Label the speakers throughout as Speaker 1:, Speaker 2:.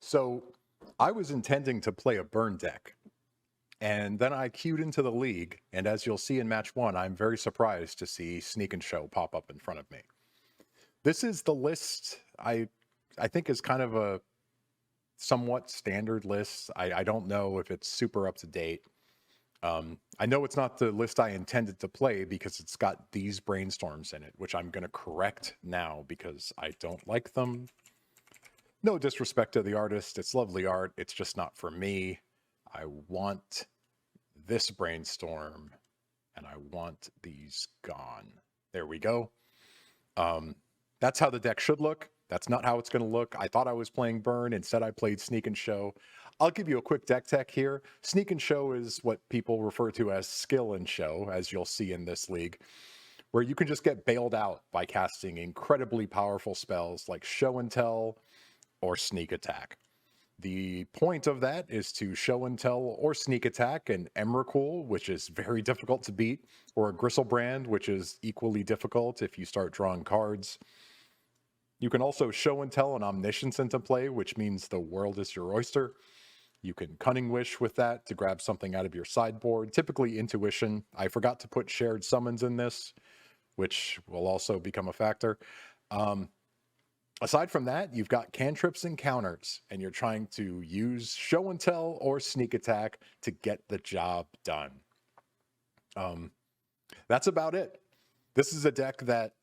Speaker 1: So I was intending to play a burn deck, and then I queued into the league, and as you'll see in match one, I'm very surprised to see Sneak and Show pop up in front of me. This is the list I think is kind of a somewhat standard list. I don't know if it's super up to date. I know it's not the list I intended to play because it's got these brainstorms in it, which I'm going to correct now because I don't like them. No disrespect to the artist. It's lovely art. It's just not for me. I want this brainstorm and I want these gone. There we go. That's how the deck should look. That's not how it's going to look. I thought I was playing Burn. Instead, I played Sneak and Show. I'll give you a quick deck tech here. Sneak and Show is what people refer to as Skill and Show, as you'll see in this league, where you can just get bailed out by casting incredibly powerful spells like Show and Tell or Sneak Attack. The point of that is to Show and Tell or Sneak Attack an Emrakul, which is very difficult to beat, or a Gristlebrand, which is equally difficult if you start drawing cards. You can also Show and Tell an Omniscience into play, which means the world is your oyster. You can Cunning Wish with that to grab something out of your sideboard, typically Intuition. I forgot to put Shared Summons in this, which will also become a factor. Aside from that, you've got cantrips and counters, and you're trying to use Show and Tell or Sneak Attack to get the job done. That's about it. This is a deck that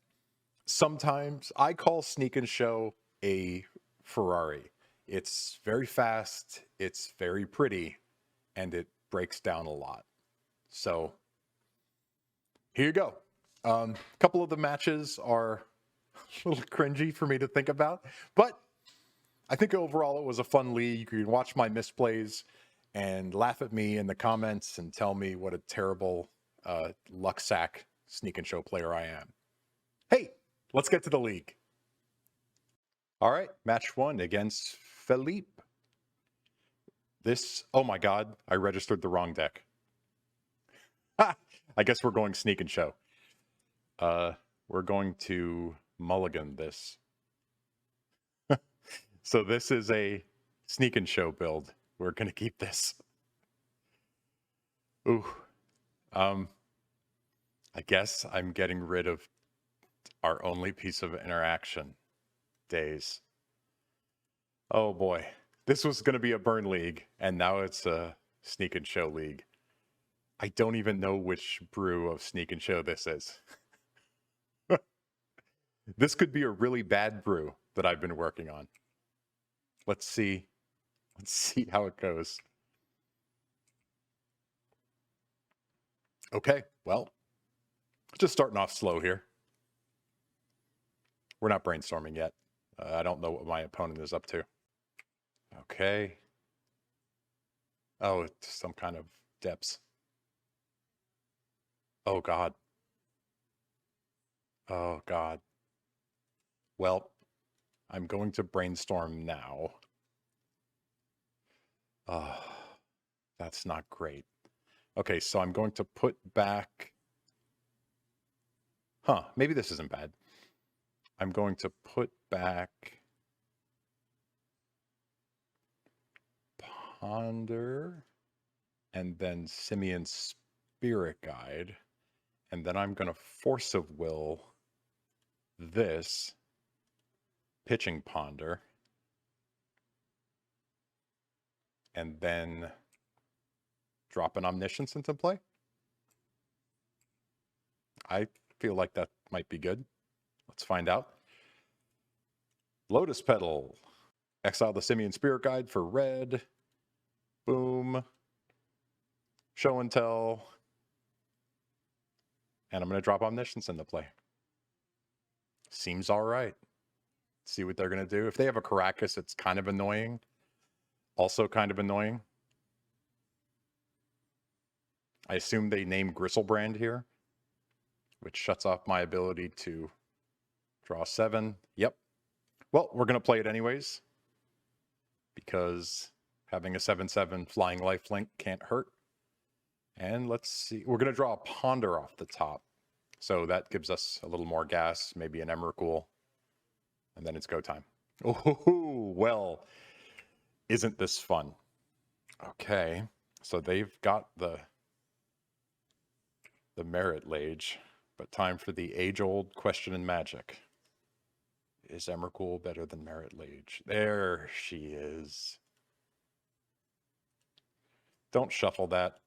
Speaker 1: sometimes I call Sneak and Show a Ferrari. It's very fast, it's very pretty, and it breaks down a lot. So here you go. A couple of the matches are a little cringy for me to think about, but I think overall it was a fun league. You can watch my misplays and laugh at me in the comments and tell me what a terrible luck sack Sneak and Show player I am. Hey, let's get to the league. All right, match one against Philippe. Oh my God, I registered the wrong deck. I guess we're going Sneak and Show. We're going to mulligan this. So this is a Sneak and Show build. We're going to keep this. Ooh. I guess I'm getting rid of our only piece of interaction. Days. Oh boy. This was going to be a Burn league, and now it's a Sneak and Show league. I don't even know which brew of Sneak and Show this is. This could be a really bad brew that I've been working on. Let's see. Let's see how it goes. Okay, well, just starting off slow here. We're not brainstorming yet. I don't know what my opponent is up to. Okay. Oh, it's some kind of depths. Oh, God. Oh, God. Well, I'm going to brainstorm now. That's not great. Okay, so I'm going to put back... maybe this isn't bad. I'm going to put back Ponder and then Simian Spirit Guide. And then I'm going to Force of Will this Pitching Ponder. And then drop an Omniscience into play. I feel like that might be good. Let's find out. Lotus Petal. Exile the Simian Spirit Guide for red. Boom. Show and Tell. And I'm going to drop Omniscience into play. Seems all right. See what they're going to do. If they have a Caracas, it's kind of annoying. Also kind of annoying. I assume they name Gristlebrand here, which shuts off my ability to draw 7. Yep. Well, we're going to play it anyways, because having a 7/7 flying lifelink can't hurt. And let's see. We're going to draw a Ponder off the top. So that gives us a little more gas, maybe an Emrakul. And then it's go time. Oh, well, Isn't this fun? Okay, so they've got the Merit Lage, but time for the age-old question in Magic. Is Emrakul better than Merit Lage? There she is. Don't shuffle that.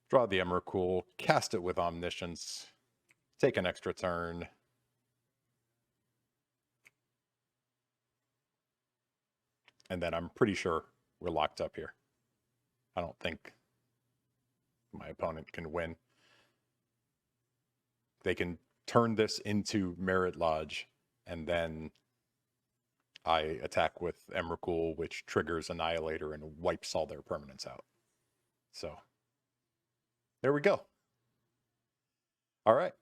Speaker 1: Draw the Emrakul, cast it with Omniscience, take an extra turn. And then I'm pretty sure we're locked up here. I don't think my opponent can win. They can turn this into Merit Lodge, and then I attack with Emrakul, which triggers Annihilator and wipes all their permanents out. So, there we go. All right.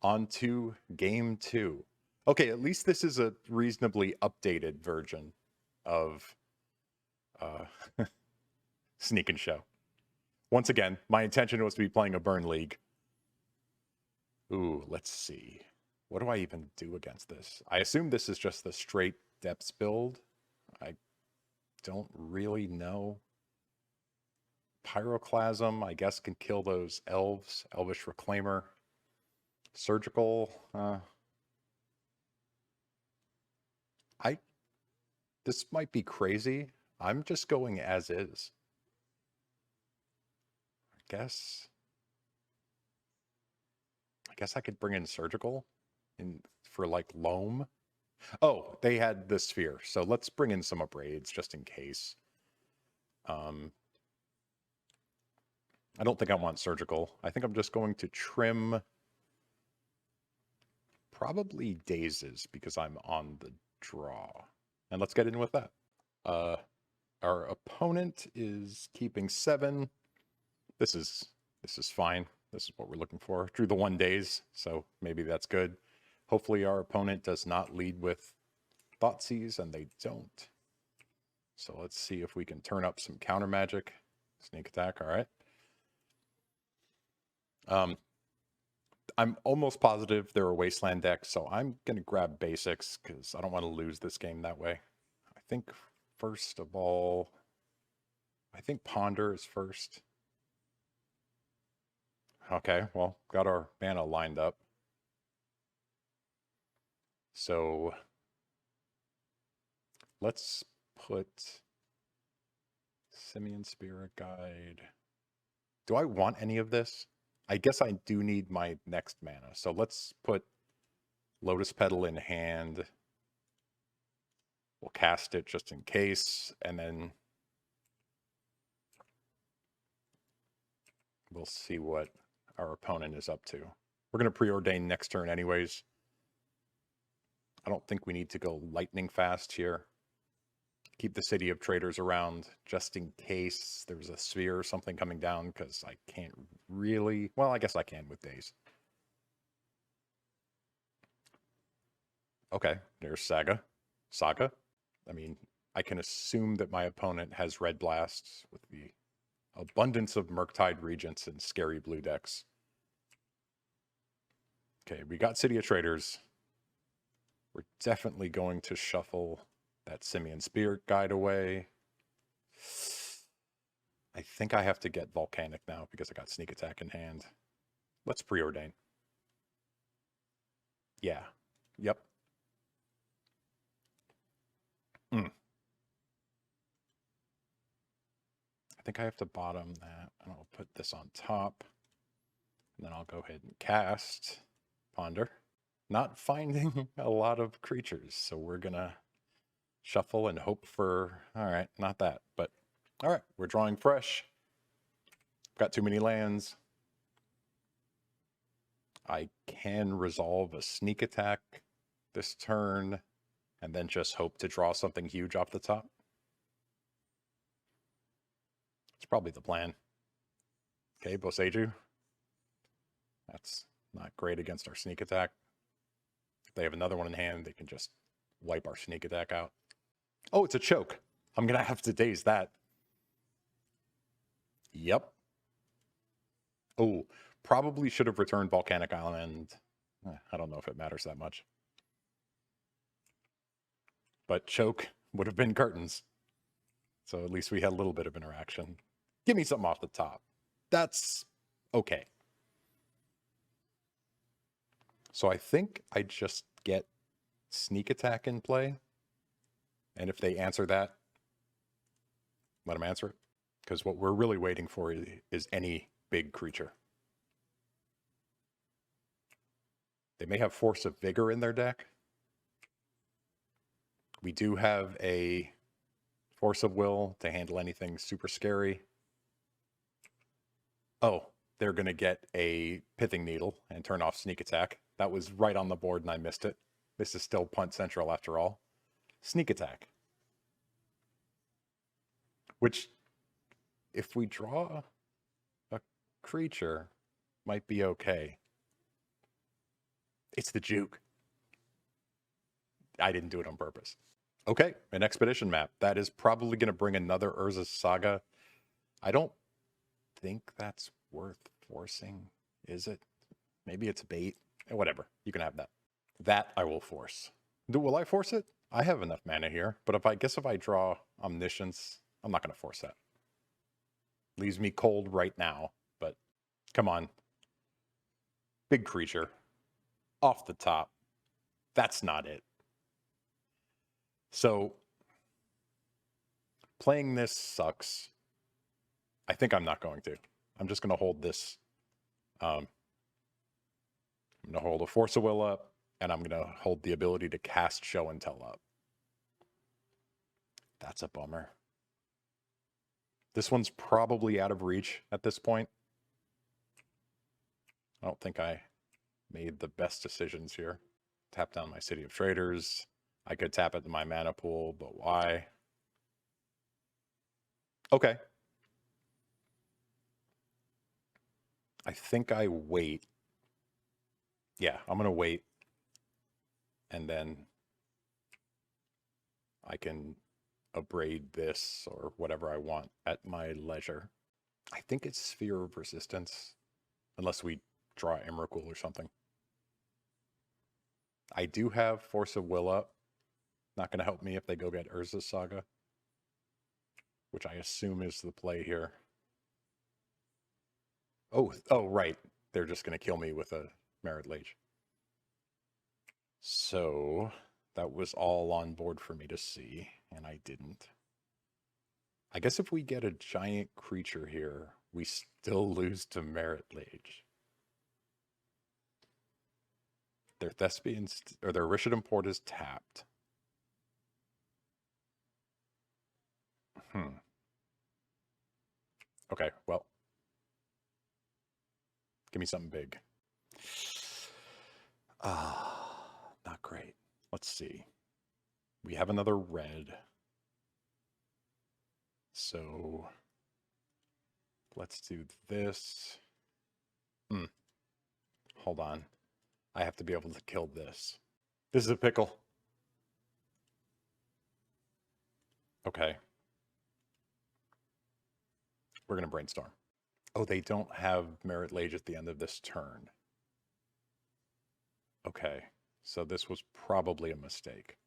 Speaker 1: On to game 2. Okay, at least this is a reasonably updated version of Sneak and Show. Once again, my intention was to be playing a burn league. Ooh, let's see. What do I even do against this? I assume this is just the straight Depths build. I don't really know. Pyroclasm, I guess, can kill those elves. Elvish Reclaimer. Surgical. This might be crazy. I'm just going as is. I guess I could bring in Surgical for like Loam. Oh, they had the Sphere, so let's bring in some Abrades just in case. I don't think I want Surgical. I think I'm just going to trim probably Dazes because I'm on the draw. And let's get in with that. Our opponent is keeping 7. This is fine. This is what we're looking for. Drew the 1 Daze, so maybe that's good. Hopefully our opponent does not lead with Thoughtseize, and they don't. So let's see if we can turn up some counter magic. Sneak attack, all right. I'm almost positive they're a Wasteland deck, so I'm going to grab basics because I don't want to lose this game that way. I think, first of all, I think Ponder is first. Okay, well, got our mana lined up. So let's put Simian Spirit Guide. Do I want any of this? I guess I do need my next mana. So let's put Lotus Petal in hand. We'll cast it just in case, and then we'll see what our opponent is up to. We're going to preordain next turn anyways. I don't think we need to go lightning fast here. Keep the City of Traders around just in case there's a sphere or something coming down, because I can't really... Well, I guess I can with Daze. Okay, there's Saga. I mean, I can assume that my opponent has Red Blasts with the abundance of Murktide Regents and scary blue decks. Okay, we got City of Traders. We're definitely going to shuffle that Simian Spirit Guide away. I think I have to get Volcanic now because I got Sneak Attack in hand. Let's preordain. Yeah. Yep. I think I have to bottom that, and I'll put this on top. And then I'll go ahead and cast Ponder. Not finding a lot of creatures, so we're gonna shuffle and hope for... All right, not that, but all right, we're drawing fresh. Got too many lands. I can resolve a Sneak Attack this turn and then just hope to draw something huge off the top. It's probably the plan. Okay, Boseiju. That's not great against our Sneak Attack. If they have another one in hand, they can just wipe our Sneak Attack out. Oh, it's a choke. I'm going to have to Daze that. Yep. Oh, probably should have returned Volcanic Island. I don't know if it matters that much. But choke, would have been curtains. So at least we had a little bit of interaction. Give me something off the top. That's okay. So I think I just get sneak attack in play. And if they answer that, let them answer it. Because what we're really waiting for is any big creature. They may have Force of Vigor in their deck. We do have a Force of Will to handle anything super scary. Oh, they're going to get a Pithing Needle and turn off Sneak Attack. That was right on the board and I missed it. This is still Punt Central after all. Sneak Attack. Which, if we draw a creature, might be okay. It's the juke. I didn't do it on purpose. Okay, an expedition map. That is probably going to bring another Urza's Saga. I don't think that's worth forcing, is it? Maybe it's bait. Whatever, you can have that. That I will force. Will I force it? I have enough mana here, but if I draw Omniscience, I'm not going to force that. Leaves me cold right now, but come on. Big creature. Off the top. That's not it. So, playing this sucks. I think I'm not going to. I'm just going to hold this. I'm going to hold a Force of Will up, and I'm going to hold the ability to cast Show and Tell up. That's a bummer. This one's probably out of reach at this point. I don't think I made the best decisions here. Tap down my City of Traders. I could tap it in my mana pool, but why? Okay. I think I wait. Yeah, I'm going to wait. And then I can abrade this or whatever I want at my leisure. I think it's Sphere of Resistance, unless we draw Emrakul or something. I do have Force of Will up. Not going to help me if they go get Urza's Saga, which I assume is the play here. Oh, right. They're just going to kill me with a Merit Lage. So that was all on board for me to see, and I didn't. I guess if we get a giant creature here, we still lose to Merit Lage. Their Thespians, or their Rishadan Port is tapped. Okay, well. Give me something big. Not great. Let's see. We have another red. So let's do this. Hold on. I have to be able to kill this. This is a pickle. Okay. We're going to brainstorm. Oh, they don't have Merit Lage at the end of this turn. Okay. So this was probably a mistake.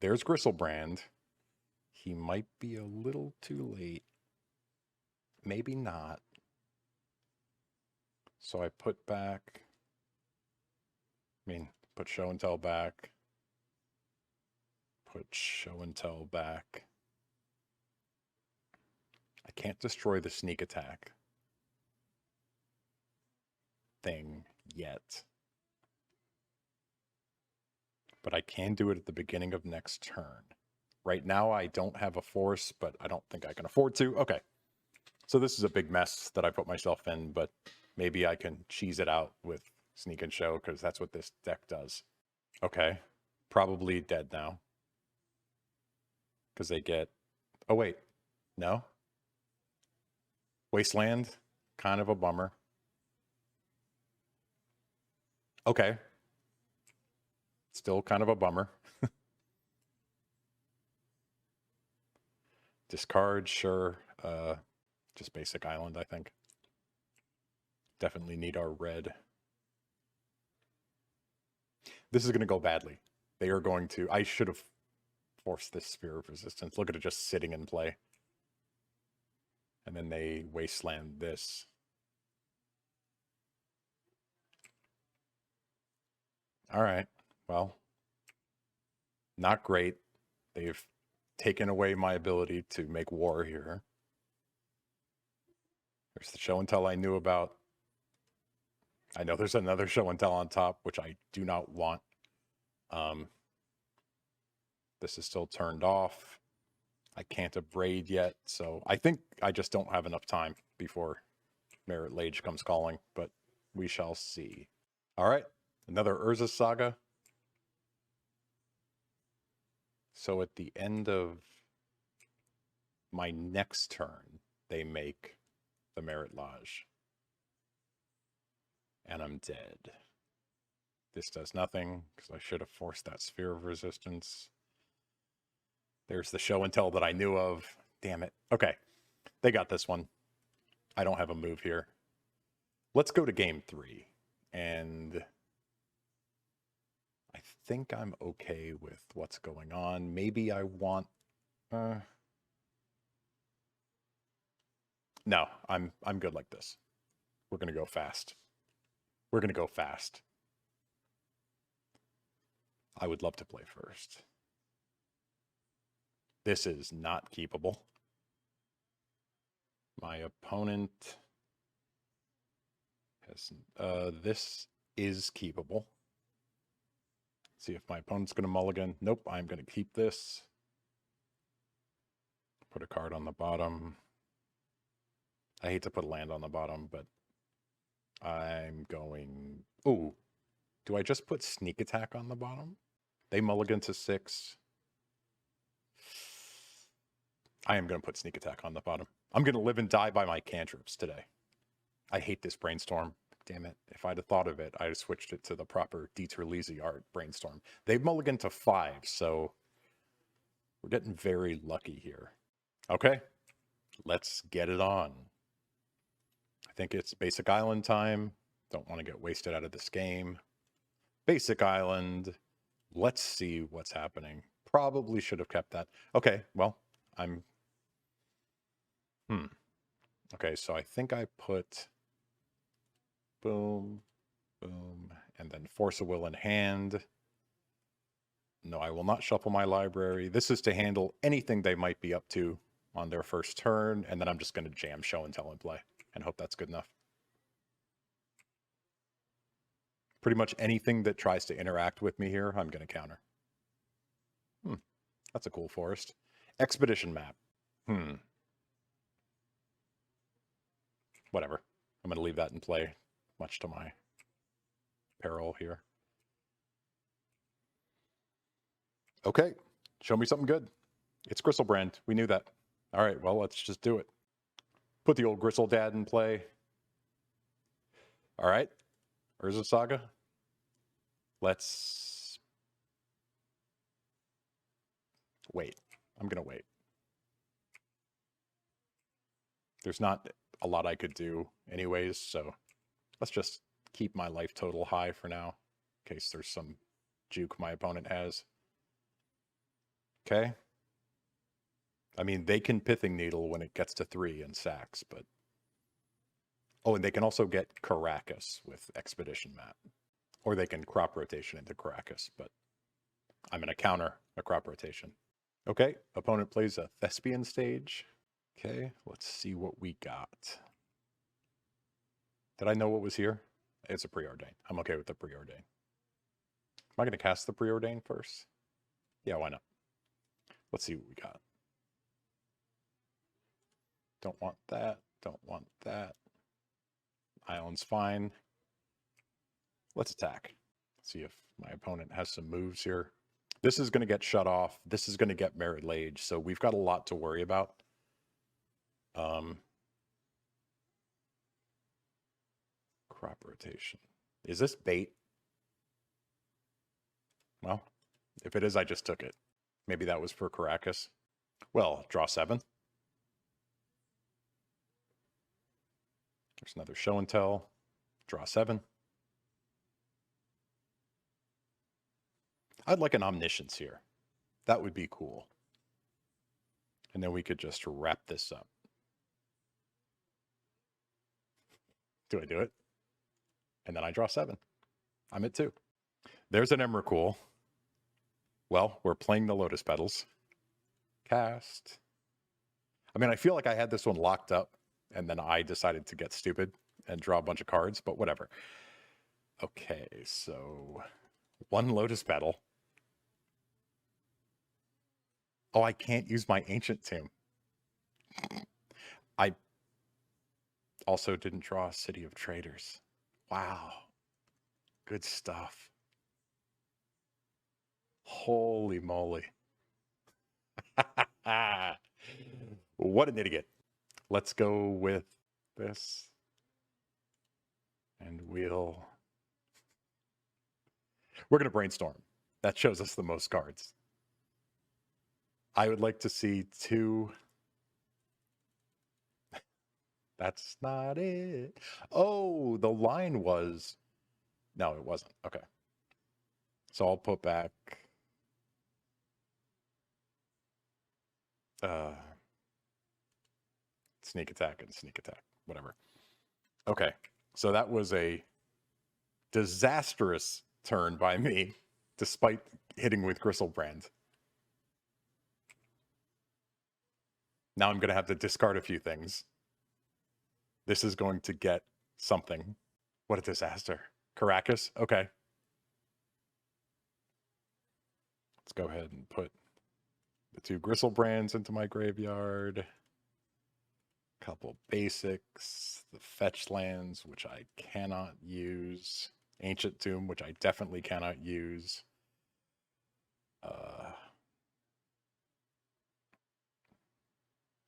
Speaker 1: There's Gristlebrand. He might be a little too late. Maybe not. So I put back... put Show and Tell back. Put Show and Tell back. I can't destroy the Sneak Attack thing yet. But I can do it at the beginning of next turn. Right now, I don't have a force, but I don't think I can afford to. Okay. So this is a big mess that I put myself in, but maybe I can cheese it out with Sneak and Show, because that's what this deck does. Okay. Probably dead now. Because they get... Oh, wait. No? Wasteland? Kind of a bummer. Okay. Still kind of a bummer. Discard, sure. Just basic island, I think. Definitely need our red. This is going to go badly. They are going to... I should have force this Sphere of Resistance. Look at it just sitting in play. And then they wasteland this. All right. Well, not great. They've taken away my ability to make war here. There's the show and tell I knew about. I know there's another show and tell on top, which I do not want. This is still turned off. I can't abrade yet, so I think I just don't have enough time before Merit Lage comes calling, but we shall see. All right, another Urza Saga. So at the end of my next turn, they make the Merit Lage. And I'm dead. This does nothing, because I should have forced that Sphere of Resistance. There's the show and tell that I knew of. Damn it. Okay, they got this one. I don't have a move here. Let's go to game 3. And I think I'm okay with what's going on. Maybe I want... No, I'm good like this. We're going to go fast. We're going to go fast. I would love to play first. This is not keepable. My opponent has... this is keepable. See if my opponent's going to mulligan. Nope, I'm going to keep this. Put a card on the bottom. I hate to put a land on the bottom, but I'm going... Ooh, do I just put Sneak Attack on the bottom? They mulligan to 6. I am going to put Sneak Attack on the bottom. I'm going to live and die by my cantrips today. I hate this Brainstorm. Damn it. If I'd have thought of it, I'd have switched it to the proper Dieter Lisi art Brainstorm. They've mulliganed to 5, so we're getting very lucky here. Okay, let's get it on. I think it's Basic Island time. Don't want to get wasted out of this game. Basic Island. Let's see what's happening. Probably should have kept that. Okay, well, I'm... Okay, so I think I put... Boom, boom, and then Force of Will in hand. No, I will not shuffle my library. This is to handle anything they might be up to on their first turn, and then I'm just going to jam show and tell and play, and hope that's good enough. Pretty much anything that tries to interact with me here, I'm going to counter. That's a cool forest. Expedition map. Whatever. I'm going to leave that in play, much to my peril here. Okay, show me something good. It's Gristlebrand. We knew that. All right, well, let's just do it. Put the old Gristle Dad in play. All right, Urza Saga. Let's wait. I'm going to wait. There's not a lot I could do anyways, so let's just keep my life total high for now, in case there's some juke my opponent has. Okay. I mean, they can Pithing Needle when it gets to 3 and sacks, but... Oh, and they can also get Caracas with Expedition Map. Or they can crop rotation into Caracas, but I'm going to counter a crop rotation. Okay, opponent plays a Thespian Stage. Okay, let's see what we got. Did I know what was here? It's a Preordain. I'm okay with the Preordain. Am I going to cast the Preordain first? Yeah, why not? Let's see what we got. Don't want that. Don't want that. Island's fine. Let's attack. See if my opponent has some moves here. This is going to get shut off. This is going to get Merit Lage, so we've got a lot to worry about. Crop rotation. Is this bait? Well, if it is, I just took it. Maybe that was for Caracas. Well, draw 7. There's another show and tell. Draw 7. I'd like an Omniscience here. That would be cool. And then we could just wrap this up. Do I do it? And then I draw 7. I'm at 2. There's an Emrakul. Well, we're playing the Lotus Petals. Cast. I mean, I feel like I had this one locked up, and then I decided to get stupid and draw a bunch of cards, but whatever. Okay, so 1 Lotus Petal. Oh, I can't use my Ancient Tomb. I also didn't draw City of Traders. Wow. Good stuff. Holy moly. What an idiot. Let's go with this. And we're going to brainstorm. That shows us the most cards. I would like to see 2. That's not it. Oh, the line was... No, it wasn't. Okay. So I'll put back... sneak attack and sneak attack. Whatever. Okay. So that was a disastrous turn by me, despite hitting with Gristlebrand. Now I'm going to have to discard a few things. This is going to get something. What a disaster. Caracas? Okay. Let's go ahead and put the 2 Gristlebrands into my graveyard. Couple basics. The fetch lands, which I cannot use. Ancient Tomb, which I definitely cannot use.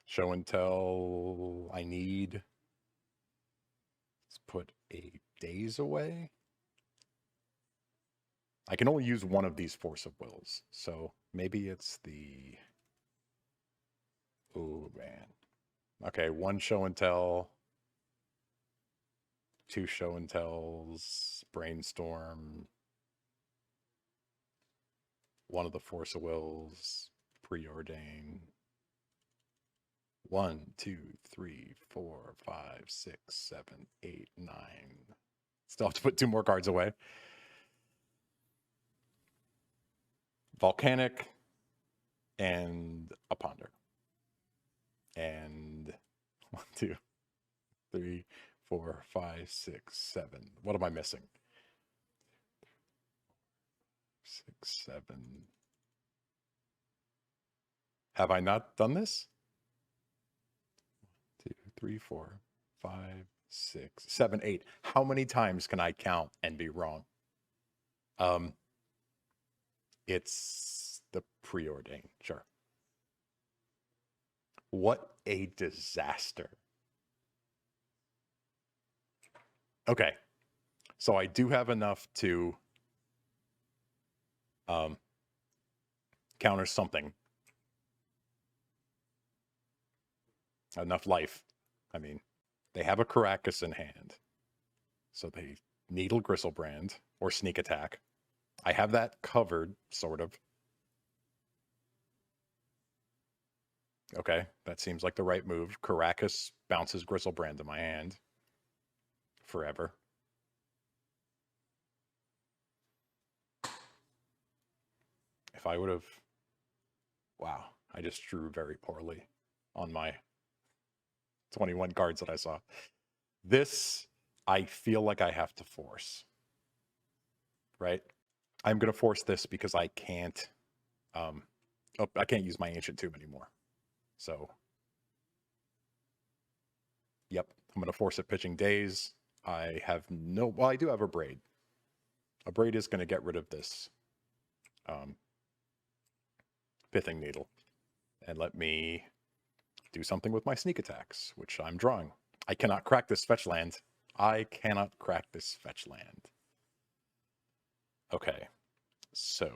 Speaker 1: Show and Tell, I need. Let's put a Days away. I can only use one of these Force of Wills, so maybe it's the... Oh, man. Okay, 1 Show and Tell. 2 Show and Tells. Brainstorm. 1 of the Force of Wills. Preordain. 1, 2, 3, 4, 5, 6, 7, 8, 9. Still have to put 2 more cards away. Volcanic and a Ponder. And 1, 2, 3, 4, 5, 6, 7. What am I missing? 6, 7. Have I not done this? 1, 2, 3, 4, 5, 6, 7, 8. How many times can I count and be wrong? It's the Preordain, sure. What a disaster. Okay, so I do have enough to counter something. Enough life. I mean, they have a Caracas in hand. So they Needle Gristlebrand or Sneak Attack. I have that covered, sort of. Okay, that seems like the right move. Caracas bounces Gristlebrand to my hand. Forever. If I would have... Wow, I just drew very poorly on my 21 cards that I saw. This, I feel like I have to force. Right? I'm going to force this because I can't... I can't use my Ancient Tomb anymore. So... Yep, I'm going to force it pitching Days. I have no... Well, I do have a Braid. A Braid is going to get rid of this Pithing Needle and let me do something with my sneak attacks, which I'm drawing. I cannot crack this fetch land. I cannot crack this fetch land. Okay, so,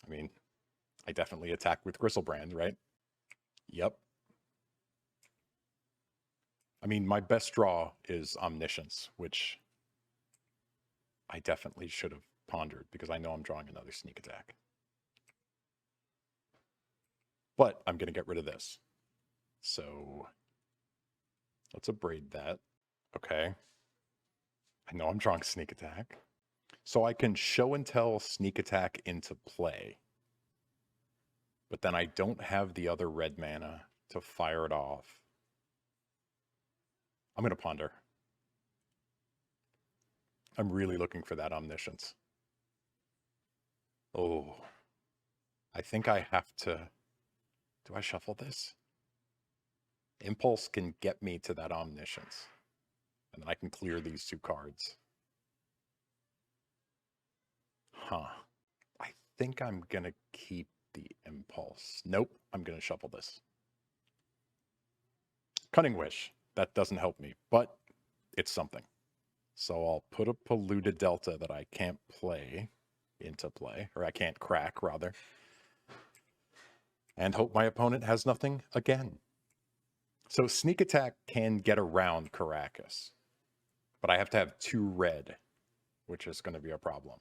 Speaker 1: I mean, I definitely attack with Gristlebrand, right? Yep. I mean, my best draw is Omniscience, which I definitely should have pondered because I know I'm drawing another sneak attack. But I'm going to get rid of this. So let's abrade that. Okay. I know I'm drawing sneak attack. So I can show and tell sneak attack into play. But then I don't have the other red mana to fire it off. I'm going to ponder. I'm really looking for that omniscience. Oh, I think I have to... Do I shuffle this? Impulse can get me to that omniscience. And then I can clear these two cards. Huh. I think I'm going to keep the impulse. Nope, I'm going to shuffle this. Cunning Wish. That doesn't help me, but it's something. So I'll put a polluted delta that I can't play into play, or I can't crack, rather. And hope my opponent has nothing again. So sneak attack can get around Caracas, but I have to have 2 red, which is going to be a problem.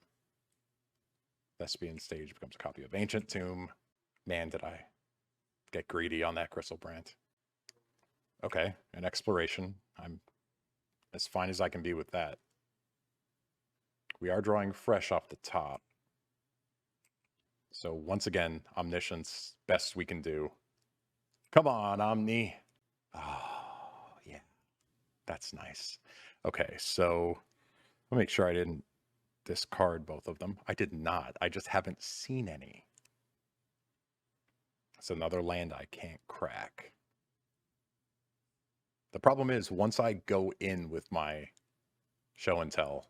Speaker 1: Thespian Stage becomes a copy of Ancient Tomb. Man, did I get greedy on that Crystal Brand. Okay, an Exploration. I'm as fine as I can be with that. We are drawing fresh off the top. So once again, Omniscience, best we can do. Come on, Omni. Oh, yeah. That's nice. Okay, so I'll make sure I didn't discard both of them. I did not. I just haven't seen any. It's another land I can't crack. The problem is, once I go in with my show and tell,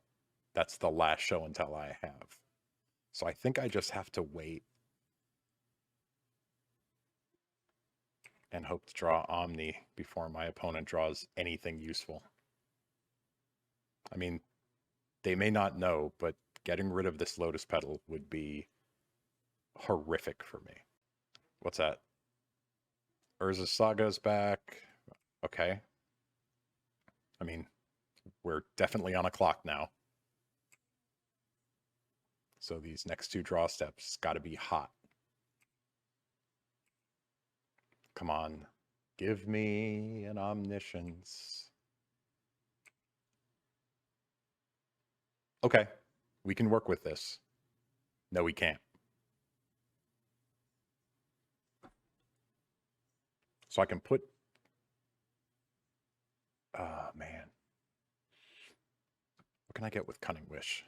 Speaker 1: that's the last show and tell I have. So I think I just have to wait and hope to draw Omni before my opponent draws anything useful. I mean, they may not know, but getting rid of this Lotus Petal would be horrific for me. What's that? Urza's Saga's back. Okay. I mean, we're definitely on a clock now. So these next 2 draw steps got to be hot. Come on. Give me an omniscience. Okay. We can work with this. No, we can't. So I can put... Oh, man. What can I get with Cunning Wish?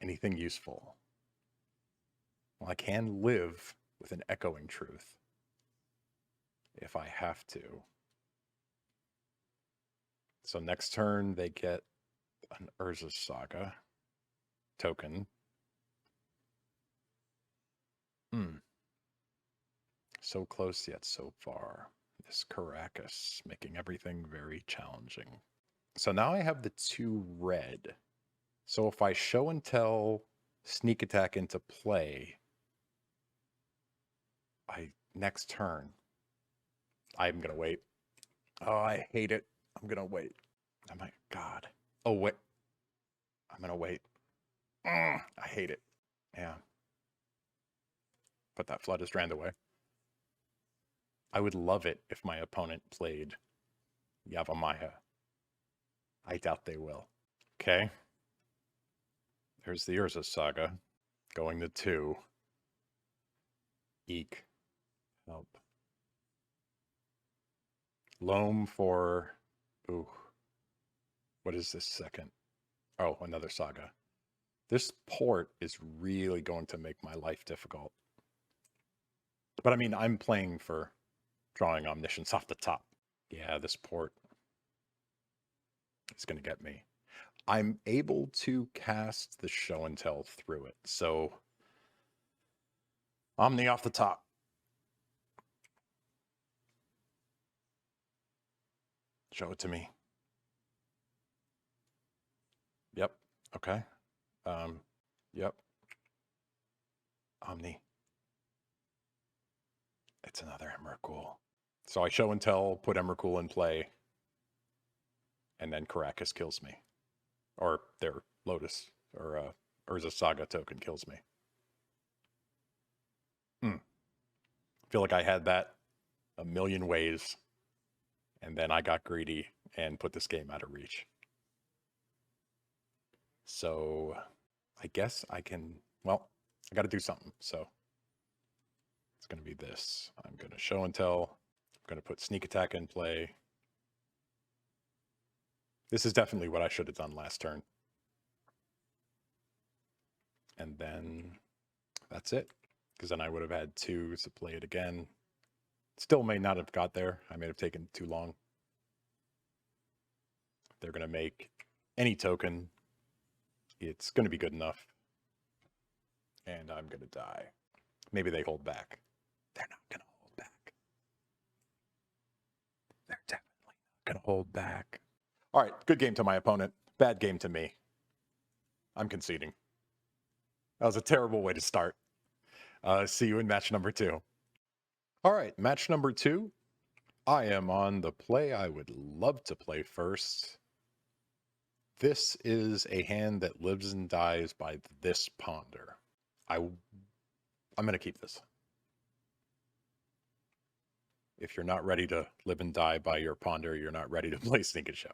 Speaker 1: Anything useful? Well, I can live with an Echoing Truth if I have to. So next turn, they get an Urza's Saga token. So close yet so far. This Caracas making everything very challenging. So now I have the 2 red. So if I show and tell sneak attack into play, next turn, I'm going to wait. Oh, I hate it. I'm going to wait. Oh my God. Oh, wait. I'm going to wait. I hate it. Yeah. Put that Flooded Strand away. I would love it if my opponent played Yavimaya. I doubt they will. Okay. There's the Urza Saga. Going to 2. Eek. Help. Loam for... Ooh. What is this second? Oh, another Saga. This port is really going to make my life difficult. But I mean, I'm playing for drawing Omniscience off the top. Yeah, this port is going to get me. I'm able to cast the show and tell through it. So Omni off the top. Show it to me. Yep. Okay. Yep. Omni. It's another Emrakul. So I show and tell, put Emrakul in play, and then Caracas kills me. Or their Lotus, or Urza Saga token kills me. feel like I had that a million ways, and then I got greedy and put this game out of reach. So I guess I can, well, I got to do something. So it's going to be this. I'm going to show and tell. I'm going to put sneak attack in play. This is definitely what I should have done last turn. And then that's it. Because then I would have had 2 to play it again. Still may not have got there. I may have taken too long. They're going to make any token. It's going to be good enough. And I'm going to die. Maybe they hold back. They're not going to hold back. They're definitely not going to hold back. All right, good game to my opponent. Bad game to me. I'm conceding. That was a terrible way to start. See you in match number 2. All right, match number 2. I am on the play I would love to play first. This is a hand that lives and dies by this ponder. I'm going to keep this. If you're not ready to live and die by your ponder, you're not ready to play Sneak and Show.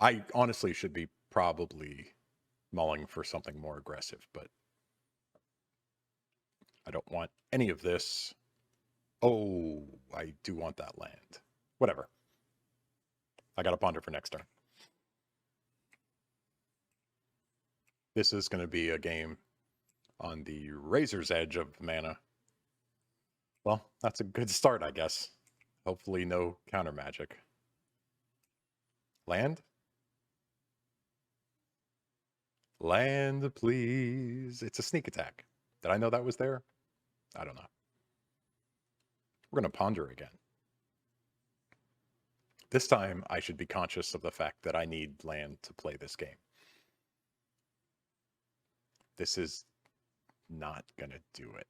Speaker 1: I honestly should be probably mulling for something more aggressive, but I don't want any of this. Oh, I do want that land. Whatever. I got a ponder for next turn. This is going to be a game on the razor's edge of mana. Well, that's a good start, I guess. Hopefully no counter magic. Land? Land, please. It's a sneak attack. Did I know that was there? I don't know. We're going to ponder again. This time, I should be conscious of the fact that I need land to play this game. This is not going to do it.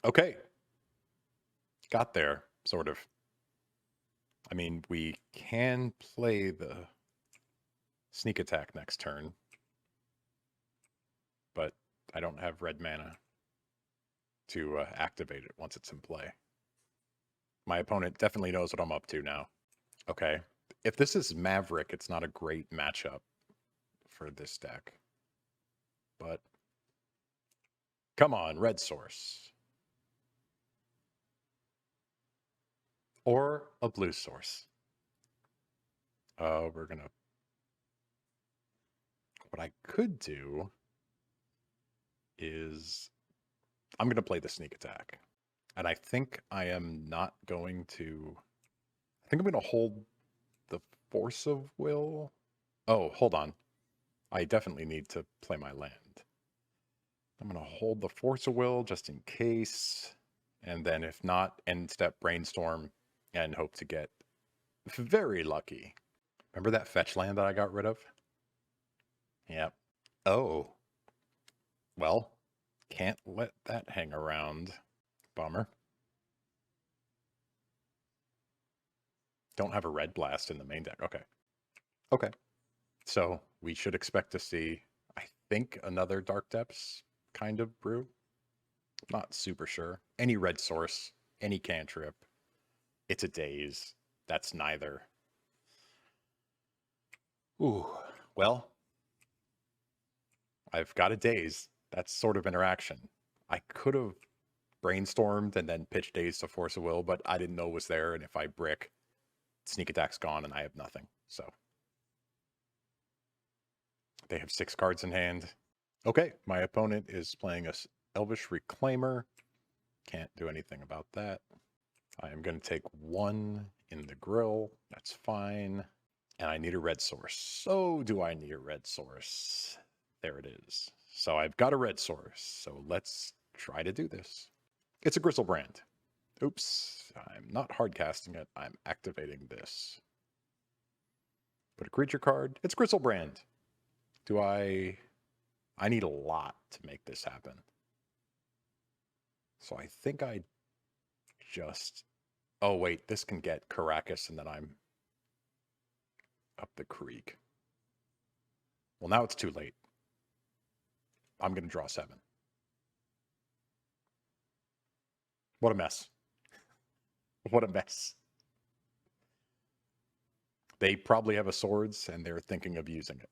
Speaker 1: Okay. Got there, sort of. I mean, we can play the sneak attack next turn, but I don't have red mana to activate it once it's in play. My opponent definitely knows what I'm up to now. Okay. If this is Maverick, it's not a great matchup for this deck. But come on, red source. Or a blue source. We're going to... What I could do is I'm going to play the sneak attack. And I think I am not going to... I think I'm going to hold the Force of Will. Oh, hold on. I definitely need to play my land. I'm going to hold the Force of Will just in case. And then if not, end step Brainstorm and hope to get very lucky. Remember that fetch land that I got rid of? Yep. Oh. Well, can't let that hang around. Bummer. Don't have a red blast in the main deck. Okay. Okay. So we should expect to see, I think, another Dark Depths kind of brew. Not super sure. Any red source, any cantrip. It's a daze. That's neither. Ooh. Well, I've got a daze. That's sort of interaction. I could have brainstormed and then pitched daze to Force of Will, but I didn't know it was there, and if I brick, sneak attack's gone and I have nothing. So they have 6 cards in hand. Okay, my opponent is playing a Elvish Reclaimer. Can't do anything about that. I am going to take 1 in the grill. That's fine. And I need a red source. So do I need a red source? There it is. So I've got a red source. So let's try to do this. It's a Griselbrand. Oops, I'm not hard casting it. I'm activating this. Put a creature card. It's Griselbrand. Do I need a lot to make this happen. So I think I just... Oh, wait, this can get Caracas, and then I'm up the creek. Well, now it's too late. I'm going to draw 7. What a mess. What a mess. They probably have a swords and they're thinking of using it.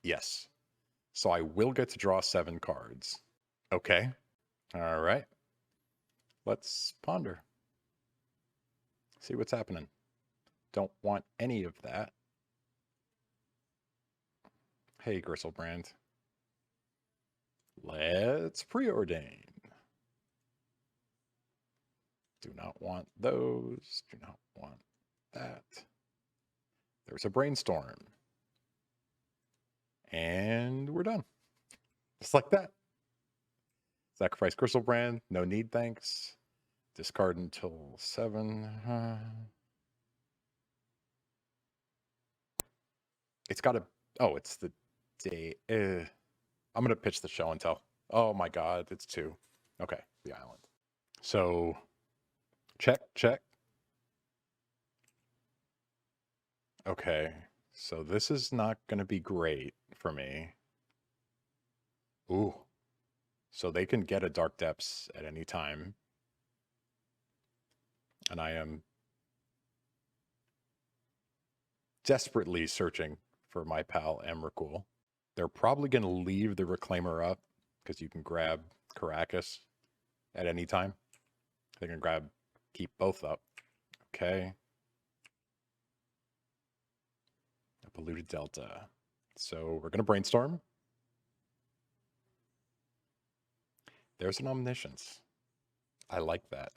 Speaker 1: Yes. So I will get to draw 7 cards. Okay. All right. Let's ponder. See what's happening. Don't want any of that. Hey, Gristlebrand. Let's preordain. Do not want those. Do not want that. There's a brainstorm. And we're done. Just like that. Sacrifice Gristlebrand. No need, thanks. Discard until 7. It's got to... Oh, it's the day... I'm going to pitch the show and tell. Oh my god, it's 2. Okay, the island. So, check, check. Okay, so this is not going to be great for me. Ooh. So they can get a Dark Depths at any time. And I am desperately searching for my pal Emrakul. They're probably going to leave the Reclaimer up because you can grab Caracas at any time. They can keep both up. Okay. A polluted delta. So we're going to brainstorm. There's an Omniscience. I like that.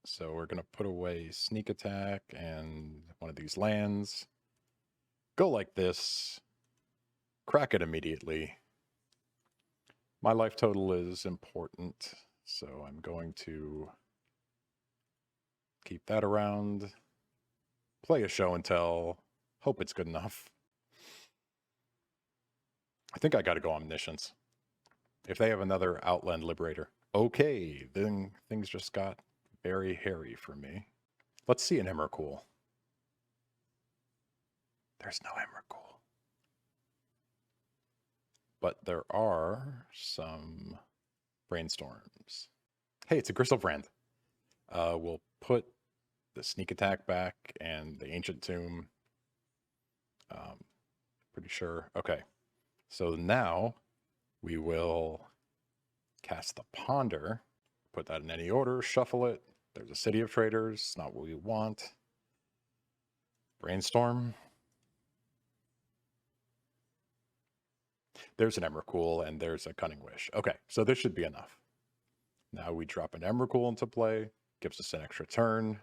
Speaker 1: So we're going to put away Sneak Attack and one of these lands. Go like this. Crack it immediately. My life total is important, so I'm going to keep that around. Play a show and tell. Hope it's good enough. I think I got to go Omniscience. If they have another Outland Liberator. Okay, then things just got very hairy for me. Let's see an Emrakul. There's no Emrakul. But there are some brainstorms. Hey, it's a Gristlebrand. We'll put the Sneak Attack back and the Ancient Tomb. Pretty sure. Okay. So now we will cast the Ponder. Put that in any order. Shuffle it. There's a City of Traders. Not what we want. Brainstorm. There's an Emrakul and there's a Cunning Wish. Okay, so this should be enough. Now we drop an Emrakul into play. Gives us an extra turn.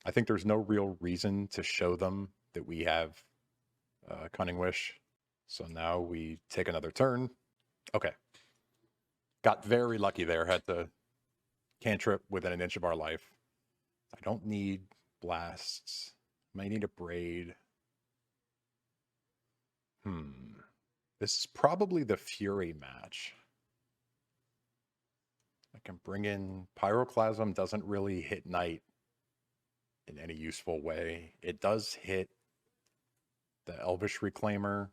Speaker 1: I think there's no real reason to show them that we have Cunning Wish. So now we take another turn. Okay. Got very lucky there. Had to cantrip within an inch of our life. I don't need blasts. Might need a braid. This is probably the Fury match. I can bring in Pyroclasm. Doesn't really hit Knight in any useful way. It does hit the Elvish Reclaimer.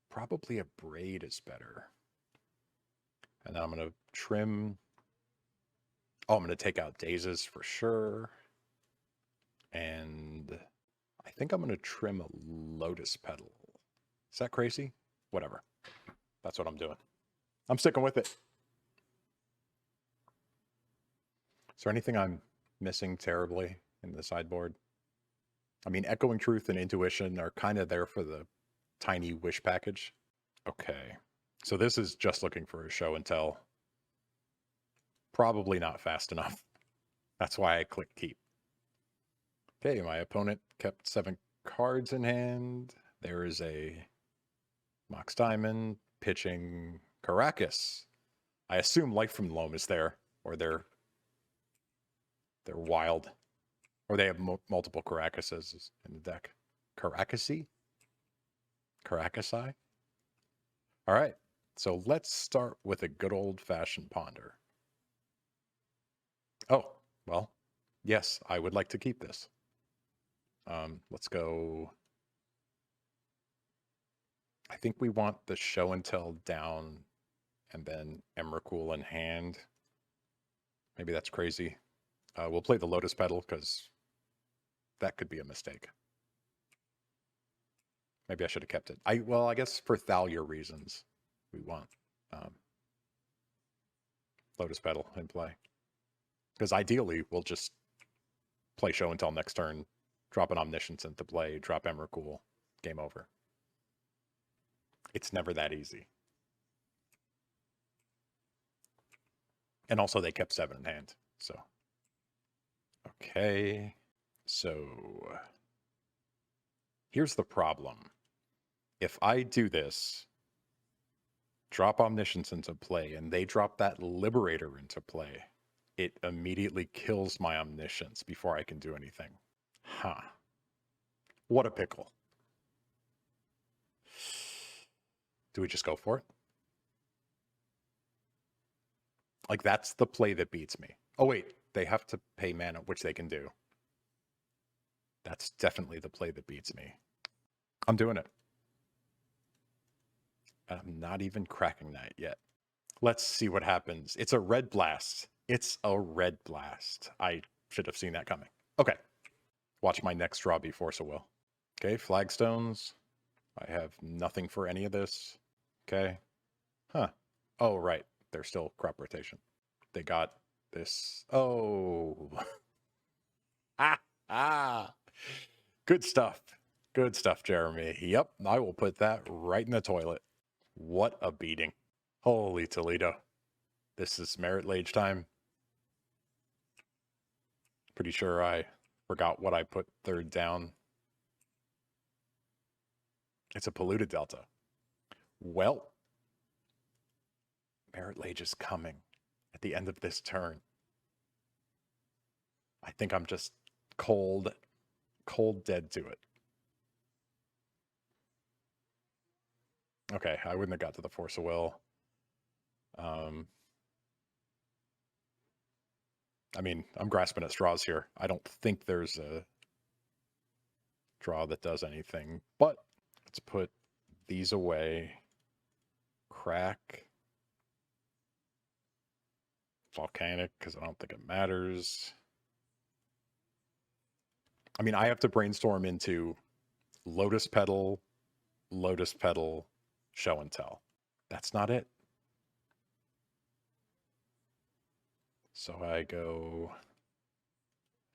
Speaker 1: Probably a braid is better. And then I'm going to trim. Oh, I'm going to take out Dazes for sure. And I think I'm going to trim a Lotus Petal. Is that crazy? Whatever. That's what I'm doing. I'm sticking with it. Is there anything I'm missing terribly in the sideboard? I mean, Echoing Truth and Intuition are kind of there for the tiny wish package. Okay. So this is just looking for a show and tell. Probably not fast enough. That's why I click keep. Okay, my opponent kept 7 cards in hand. There is a Mox Diamond pitching Caracas. I assume Life from Loam is there, or they're wild, or they have multiple Caracases in the deck. Caracasy? Caracasi? All right, so let's start with a good old-fashioned Ponder. Oh, well, yes, I would like to keep this. Let's go. I think we want the show and tell down and then Emrakul in hand. Maybe that's crazy. We'll play the Lotus Petal because that could be a mistake. Maybe I should have kept it. Well, I guess for Thalia reasons, we want Lotus Petal in play. Because ideally, we'll just play Show and Tell next turn, drop an Omniscience into play, drop Emrakul, game over. It's never that easy. And also, they kept 7 in hand, so. Okay, so here's the problem. If I do this, drop Omniscience into play, and they drop that Liberator into play, it immediately kills my Omniscience before I can do anything. Huh. What a pickle. Do we just go for it? Like, that's the play that beats me. Oh, wait. They have to pay mana, which they can do. That's definitely the play that beats me. I'm doing it. And I'm not even cracking that yet. Let's see what happens. It's a red blast. It's a red blast. I should have seen that coming. Okay. Watch my next draw be Force of Will. Okay, Flagstones. I have nothing for any of this. Okay. Huh. Oh, right. They're still crop rotation. They got this. Oh. Good stuff. Good stuff, Jeremy. Yep, I will put that right in the toilet. What a beating. Holy Toledo. This is Merit Lage time. Pretty sure I forgot what I put third down. It's a polluted delta. Well, Merit Lage is coming at the end of this turn. I think I'm just cold dead to it. Okay, I wouldn't have got to the Force of Will. I mean, I'm grasping at straws here. I don't think there's a draw that does anything, but let's put these away. Crack. Volcanic, because I don't think it matters. I mean, I have to brainstorm into Lotus Petal, Show and Tell. That's not it. So I go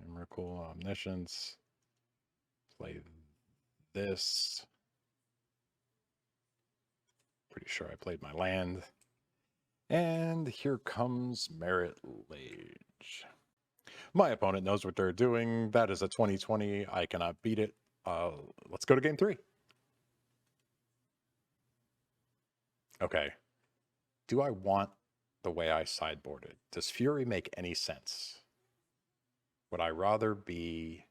Speaker 1: Emrakul, Omniscience, play this. Pretty sure I played my land. And here comes Merit Lage. My opponent knows what they're doing. That is a 2020. I cannot beat it. Let's go to game 3. Okay. Do I want the way I sideboarded? Does Fury make any sense? Would I rather be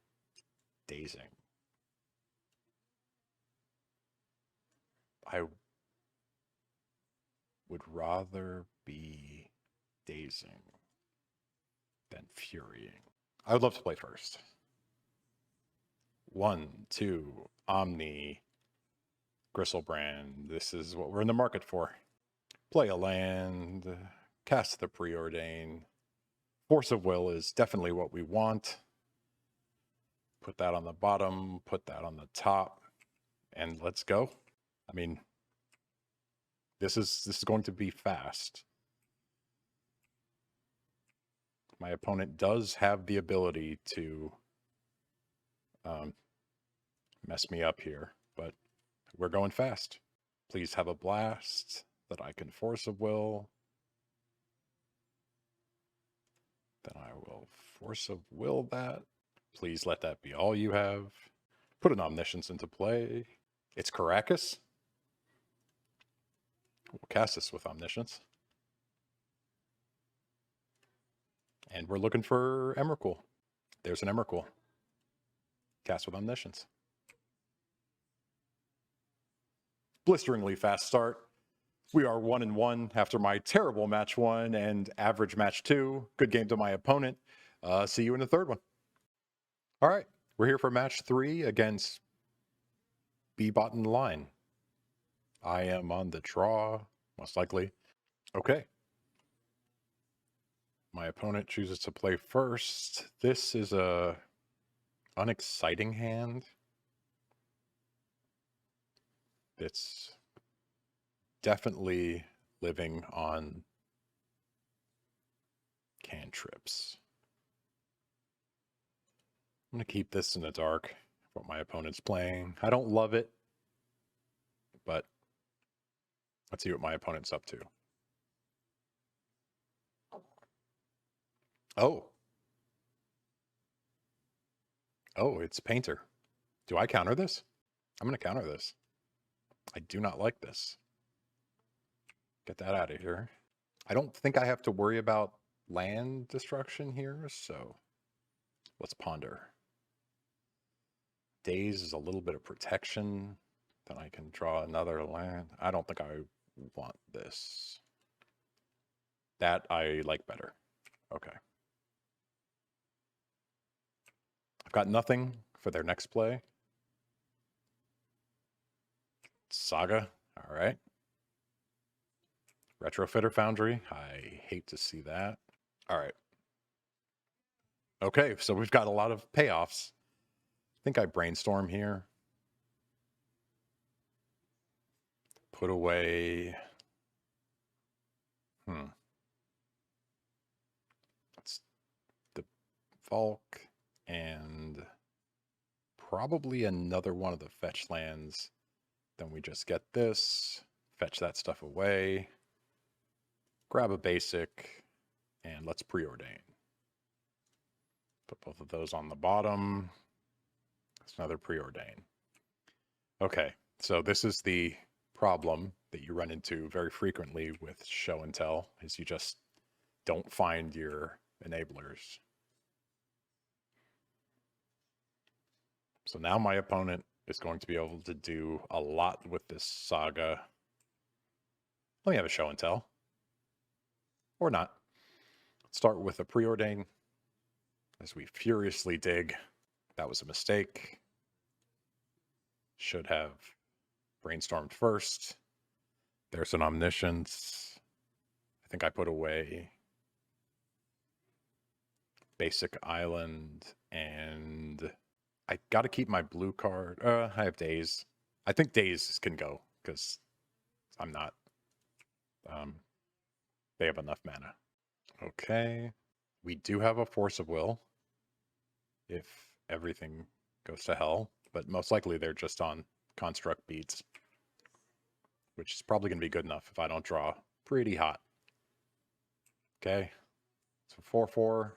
Speaker 1: dazing? I would rather be dazing than furying. I would love to play first. 1, 2, Omni, Gristlebrand. This is what we're in the market for. Play a land, cast the Preordain. Force of Will is definitely what we want. Put that on the bottom, put that on the top, and let's go. I mean, this is going to be fast. My opponent does have the ability to mess me up here, but we're going fast. Please have a blast that I can Force of Will. Then I will Force of Will that. Please let that be all you have. Put an Omniscience into play. It's Caracas. We'll cast this with Omniscience. And we're looking for Emrakul. There's an Emrakul. Cast with Omniscience. Blisteringly fast start. We are 1-1 after my terrible match 1 and average match 2. Good game to my opponent. See you in the third one. All right, we're here for match 3 against B-Bot in the line. I am on the draw, most likely. Okay. My opponent chooses to play first. This is a unexciting hand. It's definitely living on cantrips. I'm going to keep this in the dark, what my opponent's playing. I don't love it, but let's see what my opponent's up to. Oh. Oh, it's Painter. Do I counter this? I'm going to counter this. I do not like this. Get that out of here. I don't think I have to worry about land destruction here, so let's ponder. Daze is a little bit of protection. Then I can draw another land. I don't think I want this. That I like better. Okay. I've got nothing for their next play. Saga. All right. Retrofitter Foundry. I hate to see that. All right. Okay, so we've got a lot of payoffs. I think I brainstorm here. Put away. It's the Valk and probably another one of the fetch lands. Then we just get this, fetch that stuff away, grab a basic, and let's preordain. Put both of those on the bottom. That's another preordain. Okay, so this is the problem that you run into very frequently with show and tell, is you just don't find your enablers. So now my opponent is going to be able to do a lot with this Saga. Let me have a show and tell. Or not. Let's start with a preordain as we furiously dig. That was a mistake. Should have brainstormed first. There's an omniscience. I think I put away basic island, and I got to keep my blue card. I have Daze. I think Daze can go because I'm not. They have enough mana. Okay. We do have a Force of Will if everything goes to hell, but most likely they're just on construct beats, which is probably going to be good enough if I don't draw pretty hot. Okay. So 4/4.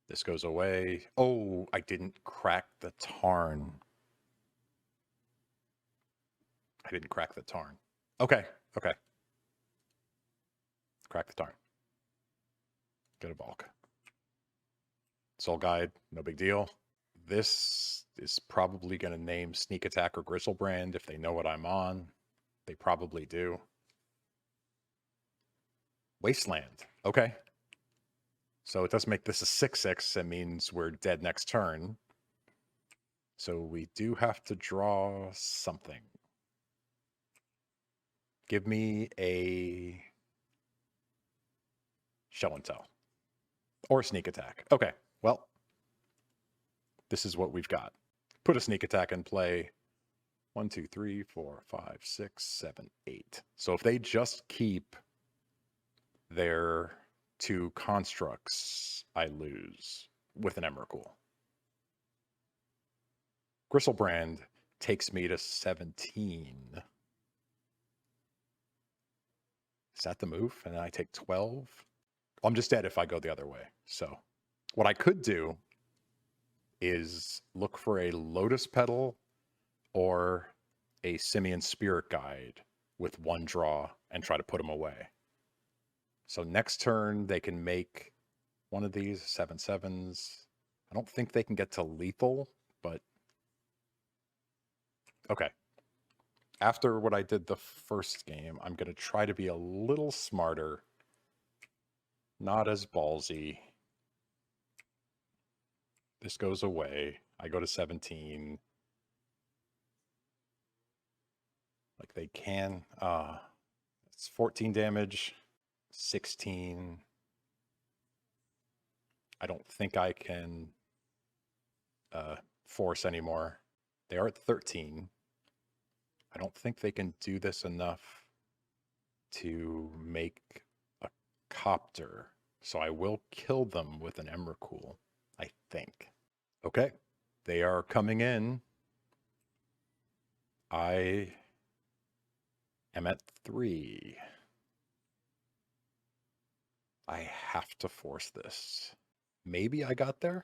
Speaker 1: This goes away. Oh, I didn't crack the Tarn. I didn't crack the Tarn. Okay. Okay. Crack the Tarn. Get a bulk. Soul Guide, no big deal. This is probably going to name Sneak Attack or Grizzlebrand if they know what I'm on. They probably do. Wasteland. Okay. So it does make this a 6/6. It means we're dead next turn. So we do have to draw something. Give me a show and tell. Or sneak attack. Okay, well, this is what we've got. Put a sneak attack in play. 1, 2, 3, 4, 5, 6, 7, 8. So if they just keep their 2 constructs, I lose with an Emrakul. Grizzlebrand takes me to 17. Is that the move? And then I take 12? I'm just dead if I go the other way. So what I could do is look for a Lotus Petal or a Simian Spirit Guide with 1 draw and try to put them away. So next turn, they can make one of these 7/7s. I don't think they can get to lethal, but okay. After what I did the first game, I'm going to try to be a little smarter, not as ballsy. This goes away. I go to 17. Like they can. It's 14 damage. 16. I don't think I can force anymore. They are at 13. I don't think they can do this enough to make a copter. So I will kill them with an Emrakul, I think. Okay, they are coming in. I am at 3. I have to force this. Maybe I got there?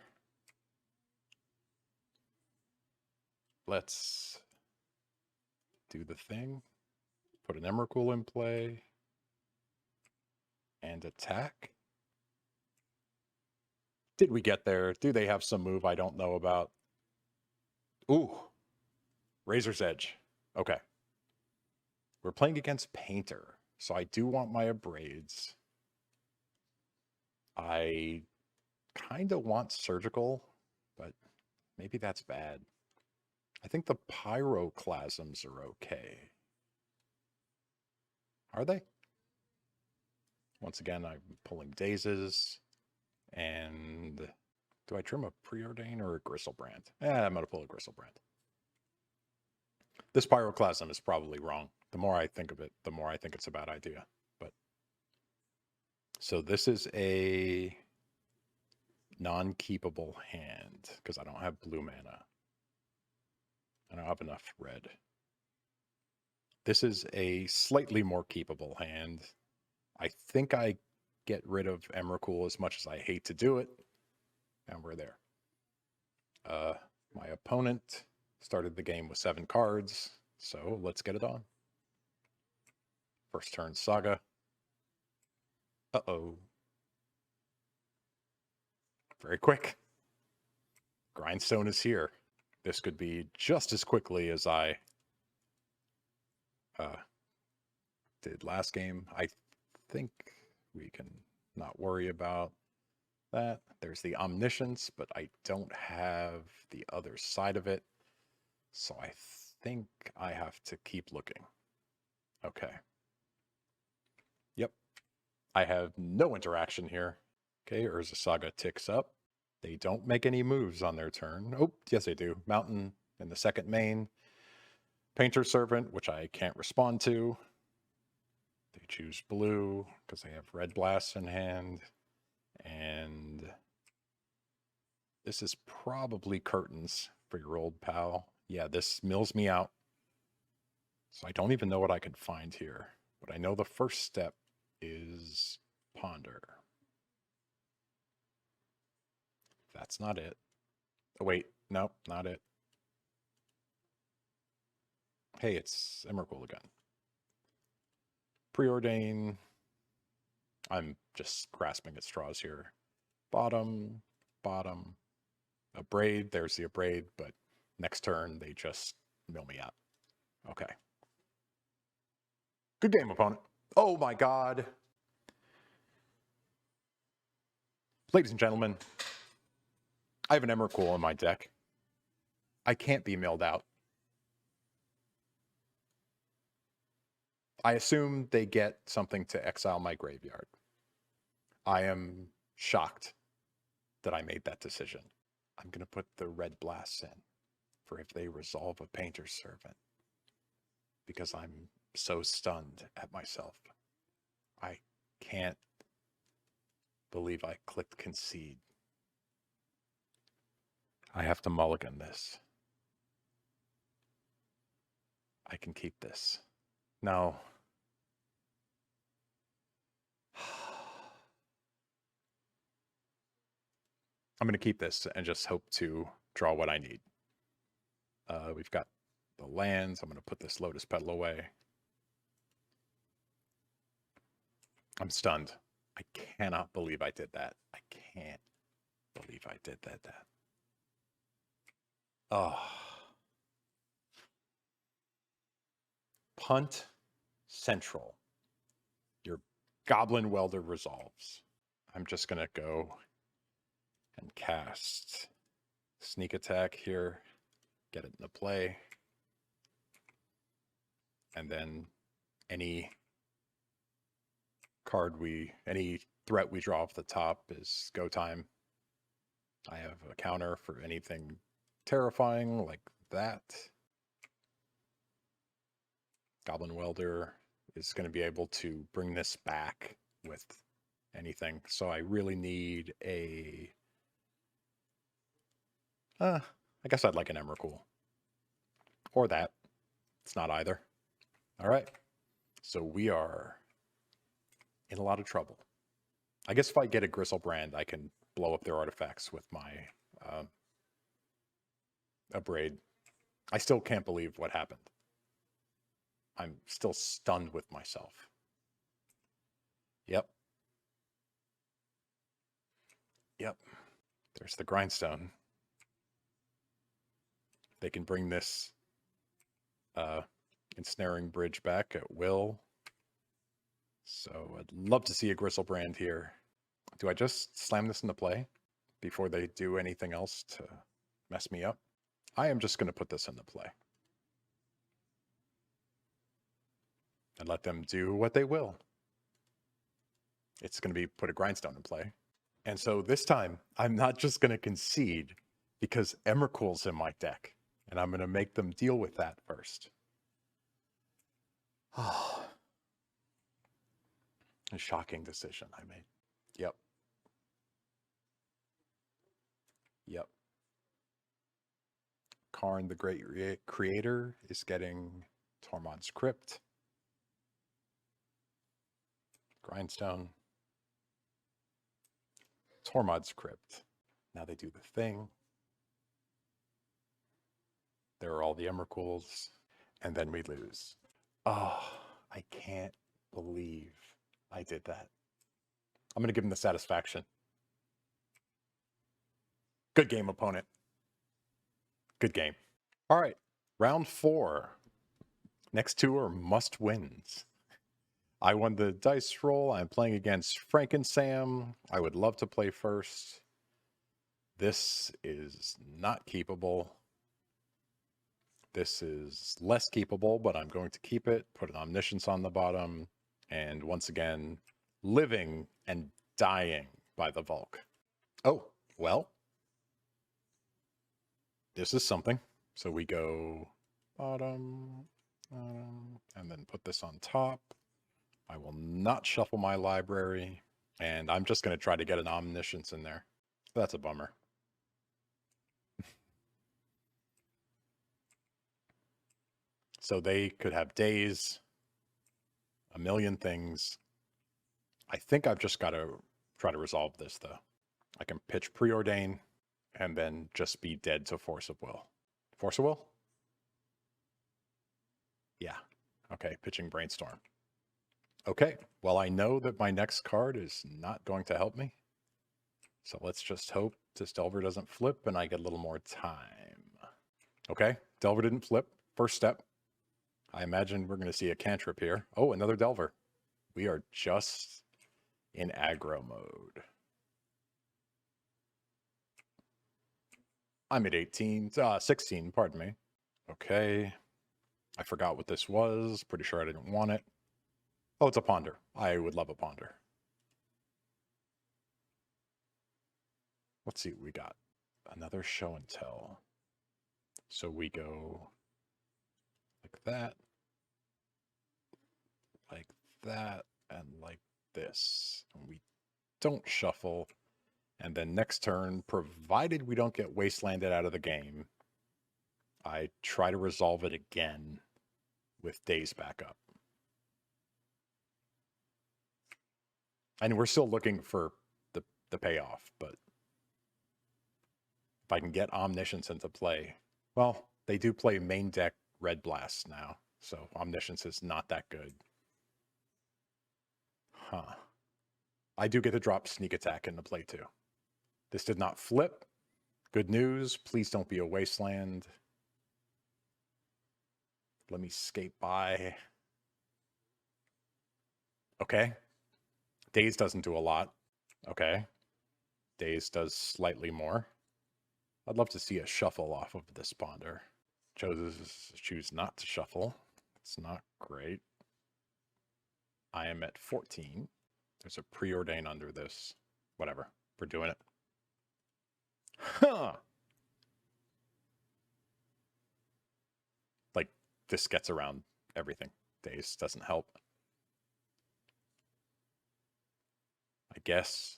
Speaker 1: Let's do the thing. Put an Emrakul in play. And attack. Did we get there? Do they have some move I don't know about? Ooh. Razor's Edge. Okay. We're playing against Painter, so I do want my Abrades. I kind of want Surgical, but maybe that's bad. I think the Pyroclasms are okay. Are they? Once again, I'm pulling Dazes. And do I trim a Preordain or a Gristlebrand? I'm going to pull a Gristlebrand. This Pyroclasm is probably wrong. The more I think of it, the more I think it's a bad idea. But so this is a non-keepable hand because I don't have blue mana. I don't have enough red. This is a slightly more keepable hand. I think I get rid of Emrakul as much as I hate to do it. And we're there. My opponent started the game with 7 cards, so let's get it on. First turn Saga. Uh-oh. Very quick. Grindstone is here. This could be just as quickly as I did last game. I think we can not worry about that. There's the Omniscience, but I don't have the other side of it. So I think I have to keep looking. Okay. Yep. I have no interaction here. Okay, Urza Saga ticks up. They don't make any moves on their turn. Oh, yes they do. Mountain in the second main. Painter Servant, which I can't respond to. They choose blue because they have red blasts in hand. And this is probably Curtains for your old pal. Yeah, this mills me out. So I don't even know what I could find here. But I know the first step is Ponder. That's not it. Oh, wait. Nope, not it. Hey, it's Emrakul again. Preordain. I'm just grasping at straws here. Bottom, bottom. Abrade, there's the Abrade, but next turn they just mill me out. Okay. Good game, opponent. Oh my god. Ladies and gentlemen, I have an Emrakul in my deck. I can't be milled out. I assume they get something to exile my graveyard. I am shocked that I made that decision. I'm going to put the red blasts in for if they resolve a Painter Servant. Because I'm so stunned at myself. I can't believe I clicked concede. I have to mulligan this. I can keep this. No. I'm going to keep this and just hope to draw what I need. We've got the lands. I'm going to put this Lotus Petal away. I'm stunned. I cannot believe I did that. I can't believe I did that. Oh. Punt Central. Your Goblin Welder resolves. I'm just going to go and cast Sneak Attack here. Get it into play. And then any any threat we draw off the top is go time. I have a counter for anything terrifying like that. Goblin Welder is going to be able to bring this back with anything. So I really need a... I guess I'd like an Emrakul. Or that. It's not either. All right. So we are in a lot of trouble. I guess if I get a Gristlebrand, I can blow up their artifacts with my Abrade. I still can't believe what happened. I'm still stunned with myself. Yep. There's the Grindstone. They can bring this Ensnaring Bridge back at will. So I'd love to see a Gristlebrand here. Do I just slam this into play before they do anything else to mess me up? I am just going to put this into play. And let them do what they will. It's going to be put a Grindstone in play. And so this time, I'm not just going to concede because Emrakul's in my deck. And I'm going to make them deal with that first. Oh. A shocking decision I made. Yep. Karn, the Great Creator, is getting Tormod's Crypt. Grindstone. Tormod's Crypt. Now they do the thing. There are all the Emrakuls. And then we lose. Oh, I can't believe I did that. I'm going to give him the satisfaction. Good game, opponent. Good game. All right, round 4. Next 2 are must-wins. I won the dice roll. I'm playing against Frank and Sam. I would love to play first. This is not keepable. This is less keepable, but I'm going to keep it. Put an Omniscience on the bottom. And once again, living and dying by the Volk. Oh, well. This is something. So we go bottom, and then put this on top. I will not shuffle my library, and I'm just going to try to get an Omniscience in there. That's a bummer. So they could have days, a million things. I think I've just got to try to resolve this, though. I can pitch Preordain, and then just be dead to Force of Will. Force of Will? Yeah. Okay, pitching Brainstorm. Okay, well, I know that my next card is not going to help me. So let's just hope this Delver doesn't flip and I get a little more time. Okay, Delver didn't flip. First step. I imagine we're going to see a cantrip here. Oh, another Delver. We are just in aggro mode. I'm at 16, pardon me. Okay. I forgot what this was. Pretty sure I didn't want it. Oh, it's a Ponder. I would love a Ponder. Let's see what we got. Another Show and Tell. So we go like that, and like this. And we don't shuffle. And then next turn, provided we don't get wastelanded out of the game, I try to resolve it again with days back up. And we're still looking for the payoff, but if I can get Omniscience into play, well, they do play main deck Red Blast now, so Omniscience is not that good. Huh. I do get to drop Sneak Attack into play too. This did not flip. Good news. Please don't be a wasteland. Let me skate by. Okay. Daze doesn't do a lot. Okay. Daze does slightly more. I'd love to see a shuffle off of this Ponder. Choose not to shuffle. It's not great. I am at 14. There's a preordain under this. Whatever. We're doing it. Huh. Like, this gets around everything. Daze doesn't help. I guess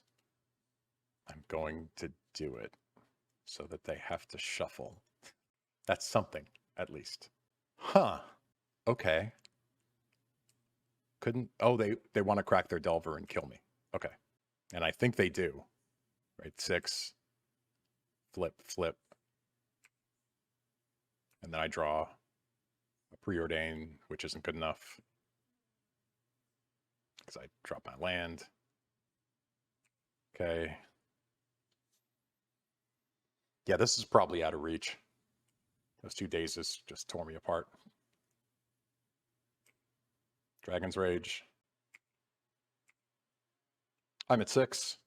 Speaker 1: I'm going to do it so that they have to shuffle. That's something, at least. Huh. Okay. Couldn't... Oh, they want to crack their Delver and kill me. Okay. And I think they do. Right? 6. Flip, flip. And then I draw a preordain, which isn't good enough. Because I drop my land. Okay. Yeah, this is probably out of reach. Those 2 dazes just tore me apart. Dragon's Rage. I'm at 6.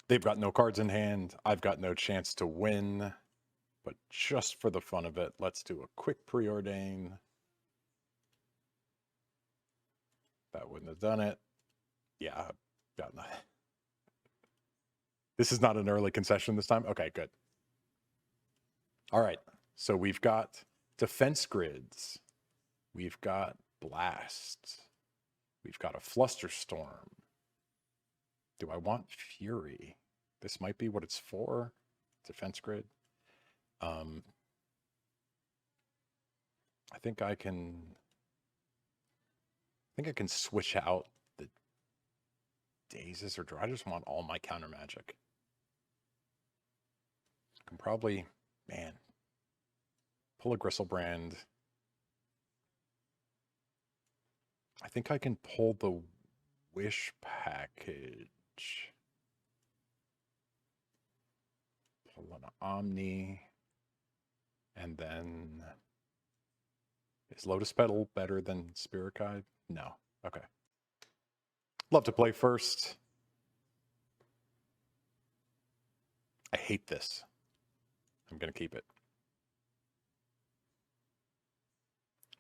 Speaker 1: They've got no cards in hand. I've got no chance to win. But just for the fun of it, let's do a quick preordain. That wouldn't have done it. Yeah, I've got nothing. This is not an early concession this time? Okay, good. All right, so we've got defense grids. We've got blast. We've got a flusterstorm. Do I want fury? This might be what it's for. Defense grid. I think I can switch out the dazes, or do I just want all my counter magic? I can probably, man, pull a Gristlebrand. I think I can pull the Wish package. Pull an Omni. And then, is Lotus Petal better than Spirit Guide? No. Okay. Love to play first. I hate this. I'm going to keep it.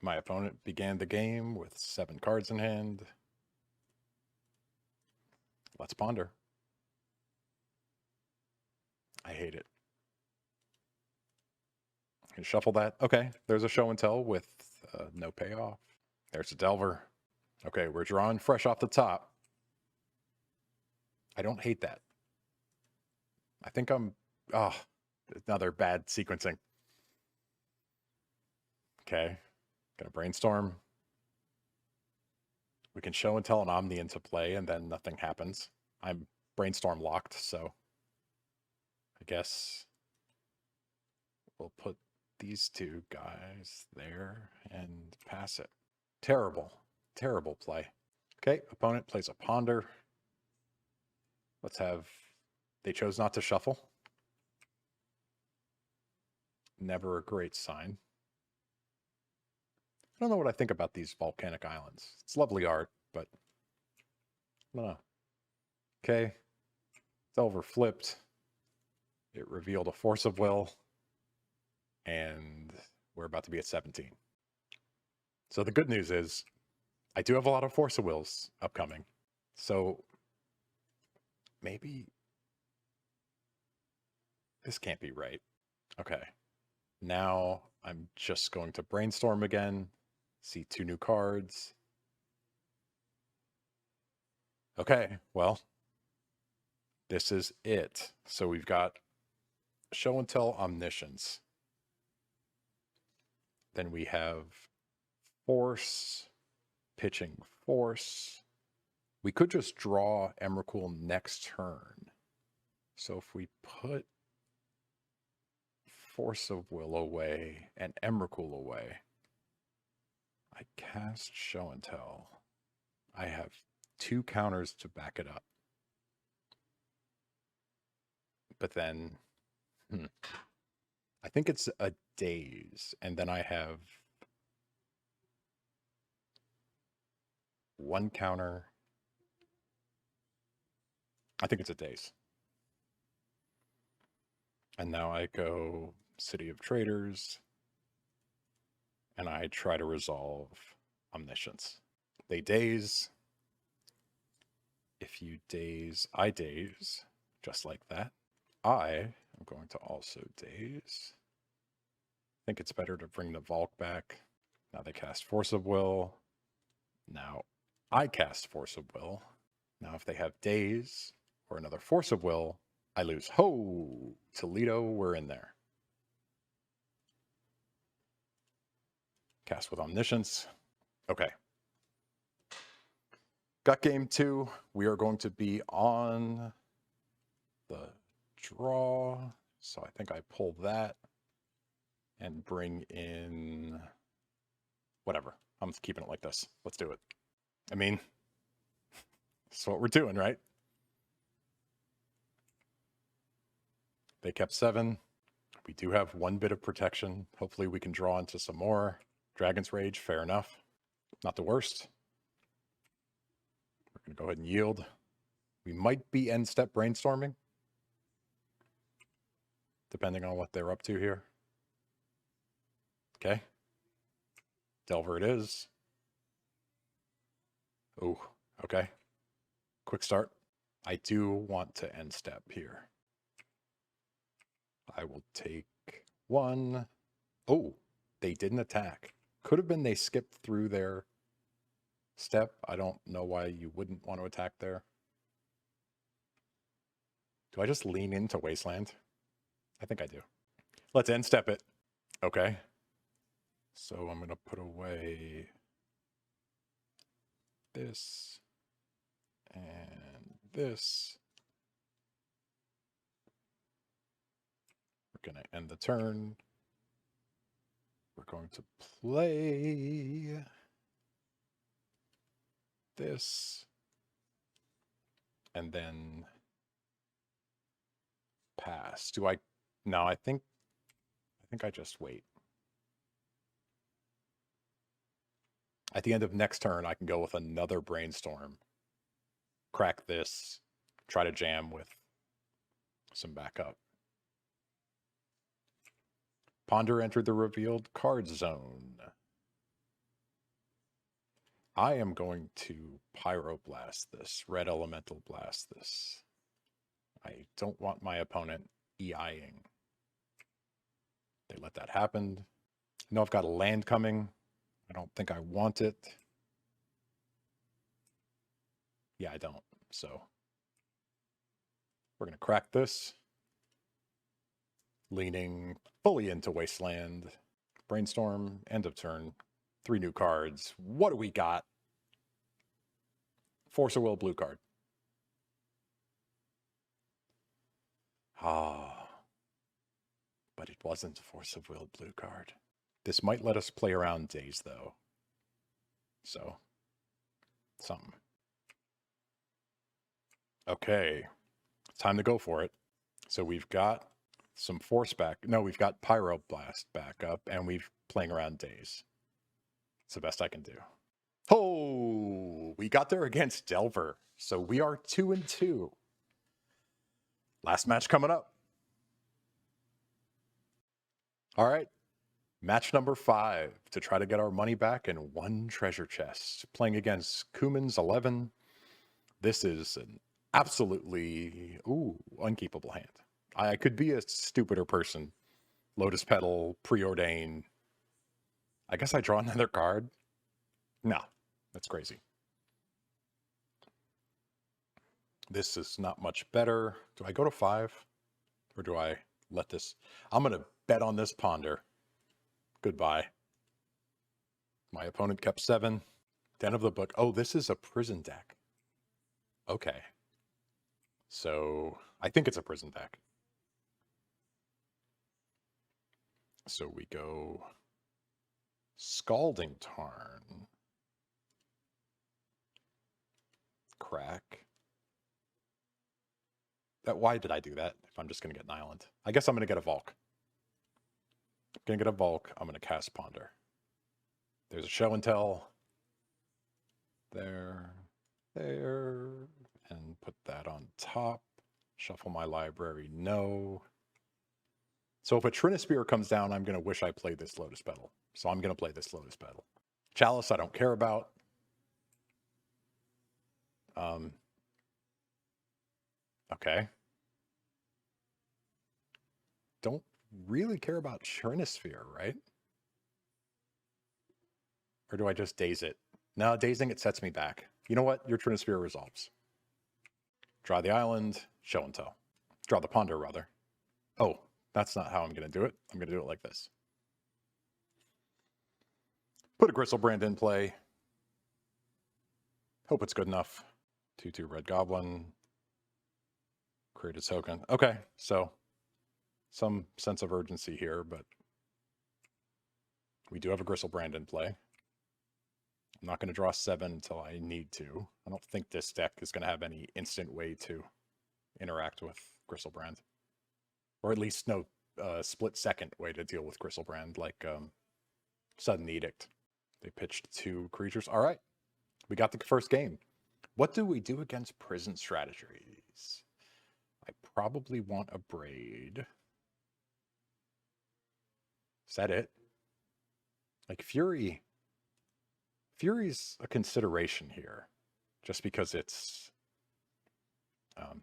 Speaker 1: My opponent began the game with 7 cards in hand. Let's ponder. I hate it. Shuffle that. Okay, there's a show and tell with no payoff. There's a Delver. Okay, we're drawing fresh off the top. I don't hate that. I think I'm... Oh, another bad sequencing. Okay, gonna brainstorm. We can show and tell an Omni into play, and then nothing happens. I'm brainstorm locked, so I guess we'll put these 2 guys there and pass it. Terrible, terrible play. Okay, opponent plays a Ponder. Let's have... They chose not to shuffle. Never a great sign. I don't know what I think about these volcanic islands. It's lovely art, but I don't know. Okay, Delver flipped. It revealed a Force of Will. And we're about to be at 17. So the good news is I do have a lot of Force of Wills upcoming. So maybe this can't be right. Okay. Now I'm just going to brainstorm again. See 2 new cards. Okay, well, this is it. So we've got Show and Tell Omniscience. Then we have Force, pitching Force. We could just draw Emrakul next turn. So if we put Force of Will away and Emrakul away, I cast Show and Tell. I have 2 counters to back it up. But then, I think it's a Daze, and then I have 1 counter. I think it's a Daze. And now I go City of Traders, and I try to resolve Omniscience. They daze. If you daze, I daze. Just like that. I am going to also daze. I think it's better to bring the Volk back. Now they cast Force of Will. Now I cast Force of Will. Now if they have daze or another Force of Will, I lose. Ho! Toledo, we're in there. Cast with Omniscience. Okay. Got game 2. We are going to be on the draw. So I think I pull that and bring in whatever. I'm keeping it like this. Let's do it. I mean, that's what we're doing, right? They kept 7. We do have 1 bit of protection. Hopefully we can draw into some more. Dragon's Rage, fair enough. Not the worst. We're going to go ahead and yield. We might be end step brainstorming, depending on what they're up to here. Okay. Delver it is. Oh, okay. Quick start. I do want to end step here. I will take 1. Oh, they didn't attack. Could have been they skipped through their step. I don't know why you wouldn't want to attack there. Do I just lean into Wasteland? I think I do. Let's end step it. Okay. So I'm going to put away this and this. We're going to end the turn. We're going to play this and then pass. Do I? No, I think I just wait. At the end of next turn, I can go with another brainstorm, crack this, try to jam with some backup. Ponder entered the revealed card zone. I am going to Pyroblast this, Red Elemental Blast this. I don't want my opponent EIing. They let that happen. I know I've got a land coming. I don't think I want it. Yeah, I don't. So we're going to crack this. Leaning fully into Wasteland. Brainstorm, end of turn. 3 new cards. What do we got? Force of Will, blue card. Ah, but it wasn't a Force of Will, blue card. This might let us play around days, though. So, something. Okay, it's time to go for it. So we've got some force back. No, we've got Pyroblast back up, and we've playing around days. It's the best I can do. Oh, we got there against Delver. So we are 2-2. Last match coming up. All right. Match number 5 to try to get our money back in 1 treasure chest. Playing against Kuman's 11. This is an absolutely unkeepable hand. I could be a stupider person. Lotus Petal, Preordain. I guess I draw another card. No, that's crazy. This is not much better. Do I go to 5? Or do I let this? I'm going to bet on this Ponder. Goodbye. My opponent kept 7. Den of the Book. Oh, this is a prison deck. Okay. So I think it's a prison deck. So we go Scalding Tarn. Crack. Why did I do that if I'm just going to get an island? I guess I'm going to get a Volk. Going to get a Volk. I'm going to cast Ponder. There's a Show and Tell. There. And put that on top. Shuffle my library. No. So if a Trinisphere comes down, I'm going to wish I played this Lotus Petal. So I'm going to play this Lotus Petal. Chalice, I don't care about. Okay. Don't really care about Trinisphere, right? Or do I just daze it? No, dazing it sets me back. You know what? Your Trinisphere resolves. Draw the island, show and tell. Draw the ponder, rather. Oh, that's not how I'm going to do it. I'm going to do it like this. Put a Gristlebrand in play. Hope it's good enough. 2/2 Red Goblin. Create a token. Okay, so some sense of urgency here, but we do have a Gristlebrand in play. I'm not going to draw 7 until I need to. I don't think this deck is going to have any instant way to interact with Gristlebrand. Or at least no split-second way to deal with Gristlebrand, like Sudden Edict. They pitched 2 creatures. All right, we got the first game. What do we do against Prison Strategies? I probably want a Braid. Is that it? Like Fury's a consideration here, just because it's a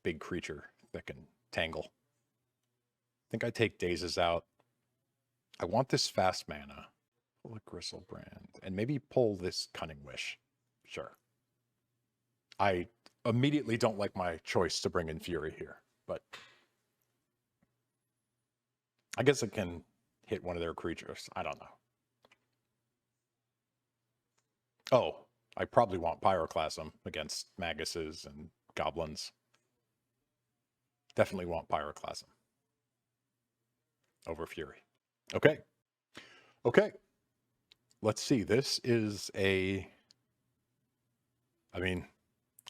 Speaker 1: big creature that can tangle. I think I take Dazes out. I want this fast mana. Pull a Gristlebrand. And maybe pull this Cunning Wish. Sure. I immediately don't like my choice to bring in Fury here, but I guess it can hit one of their creatures. I don't know. Oh, I probably want Pyroclasm against Maguses and Goblins. Definitely want Pyroclasm over Fury. Okay. Okay. Let's see. This is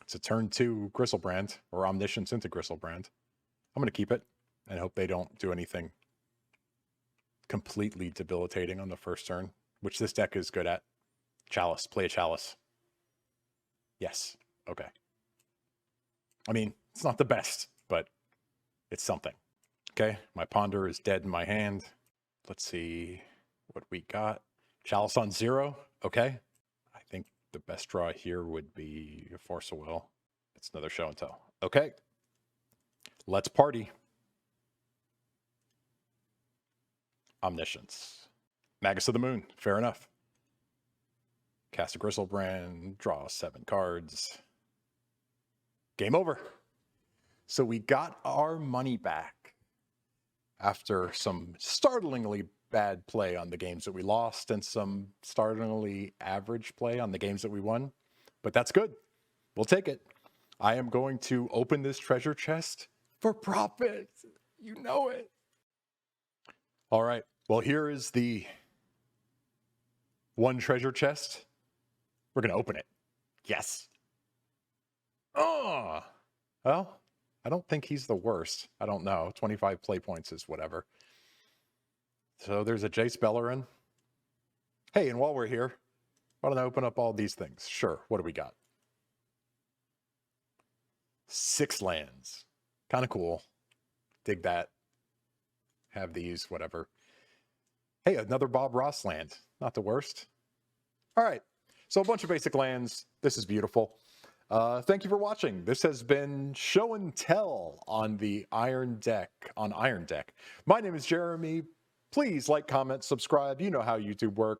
Speaker 1: it's a turn 2 Gristlebrand, or Omniscience into Gristlebrand. I'm going to keep it and hope they don't do anything completely debilitating on the first turn, which this deck is good at. Chalice. Play a Chalice. Yes. Okay. I mean, it's not the best, but it's something. Okay. My Ponder is dead in my hand. Let's see what we got. Chalice on 0. Okay. I think the best draw here would be Force of Will. It's another show and tell. Okay. Let's party. Omniscience. Magus of the Moon. Fair enough. Cast a Gristlebrand. Draw 7 cards. Game over. So we got our money back after some startlingly bad play on the games that we lost and some startlingly average play on the games that we won. But that's good. We'll take it. I am going to open this treasure chest for profit. You know it. All right. Well, here is the one treasure chest. We're going to open it. Yes. Oh, well, I don't think he's the worst. I don't know. 25 play points is whatever. So there's a Jace Beleren. Hey, and while we're here, why don't I open up all these things? Sure. What do we got? 6 lands. Kind of cool. Dig that. Have these, whatever. Hey, another Bob Ross land. Not the worst. All right. So a bunch of basic lands. This is beautiful. Thank you for watching. This has been Show and Tell on the Iron Deck, on Iron Deck. My name is Jeremy. Please like, comment, subscribe. You know how YouTube works.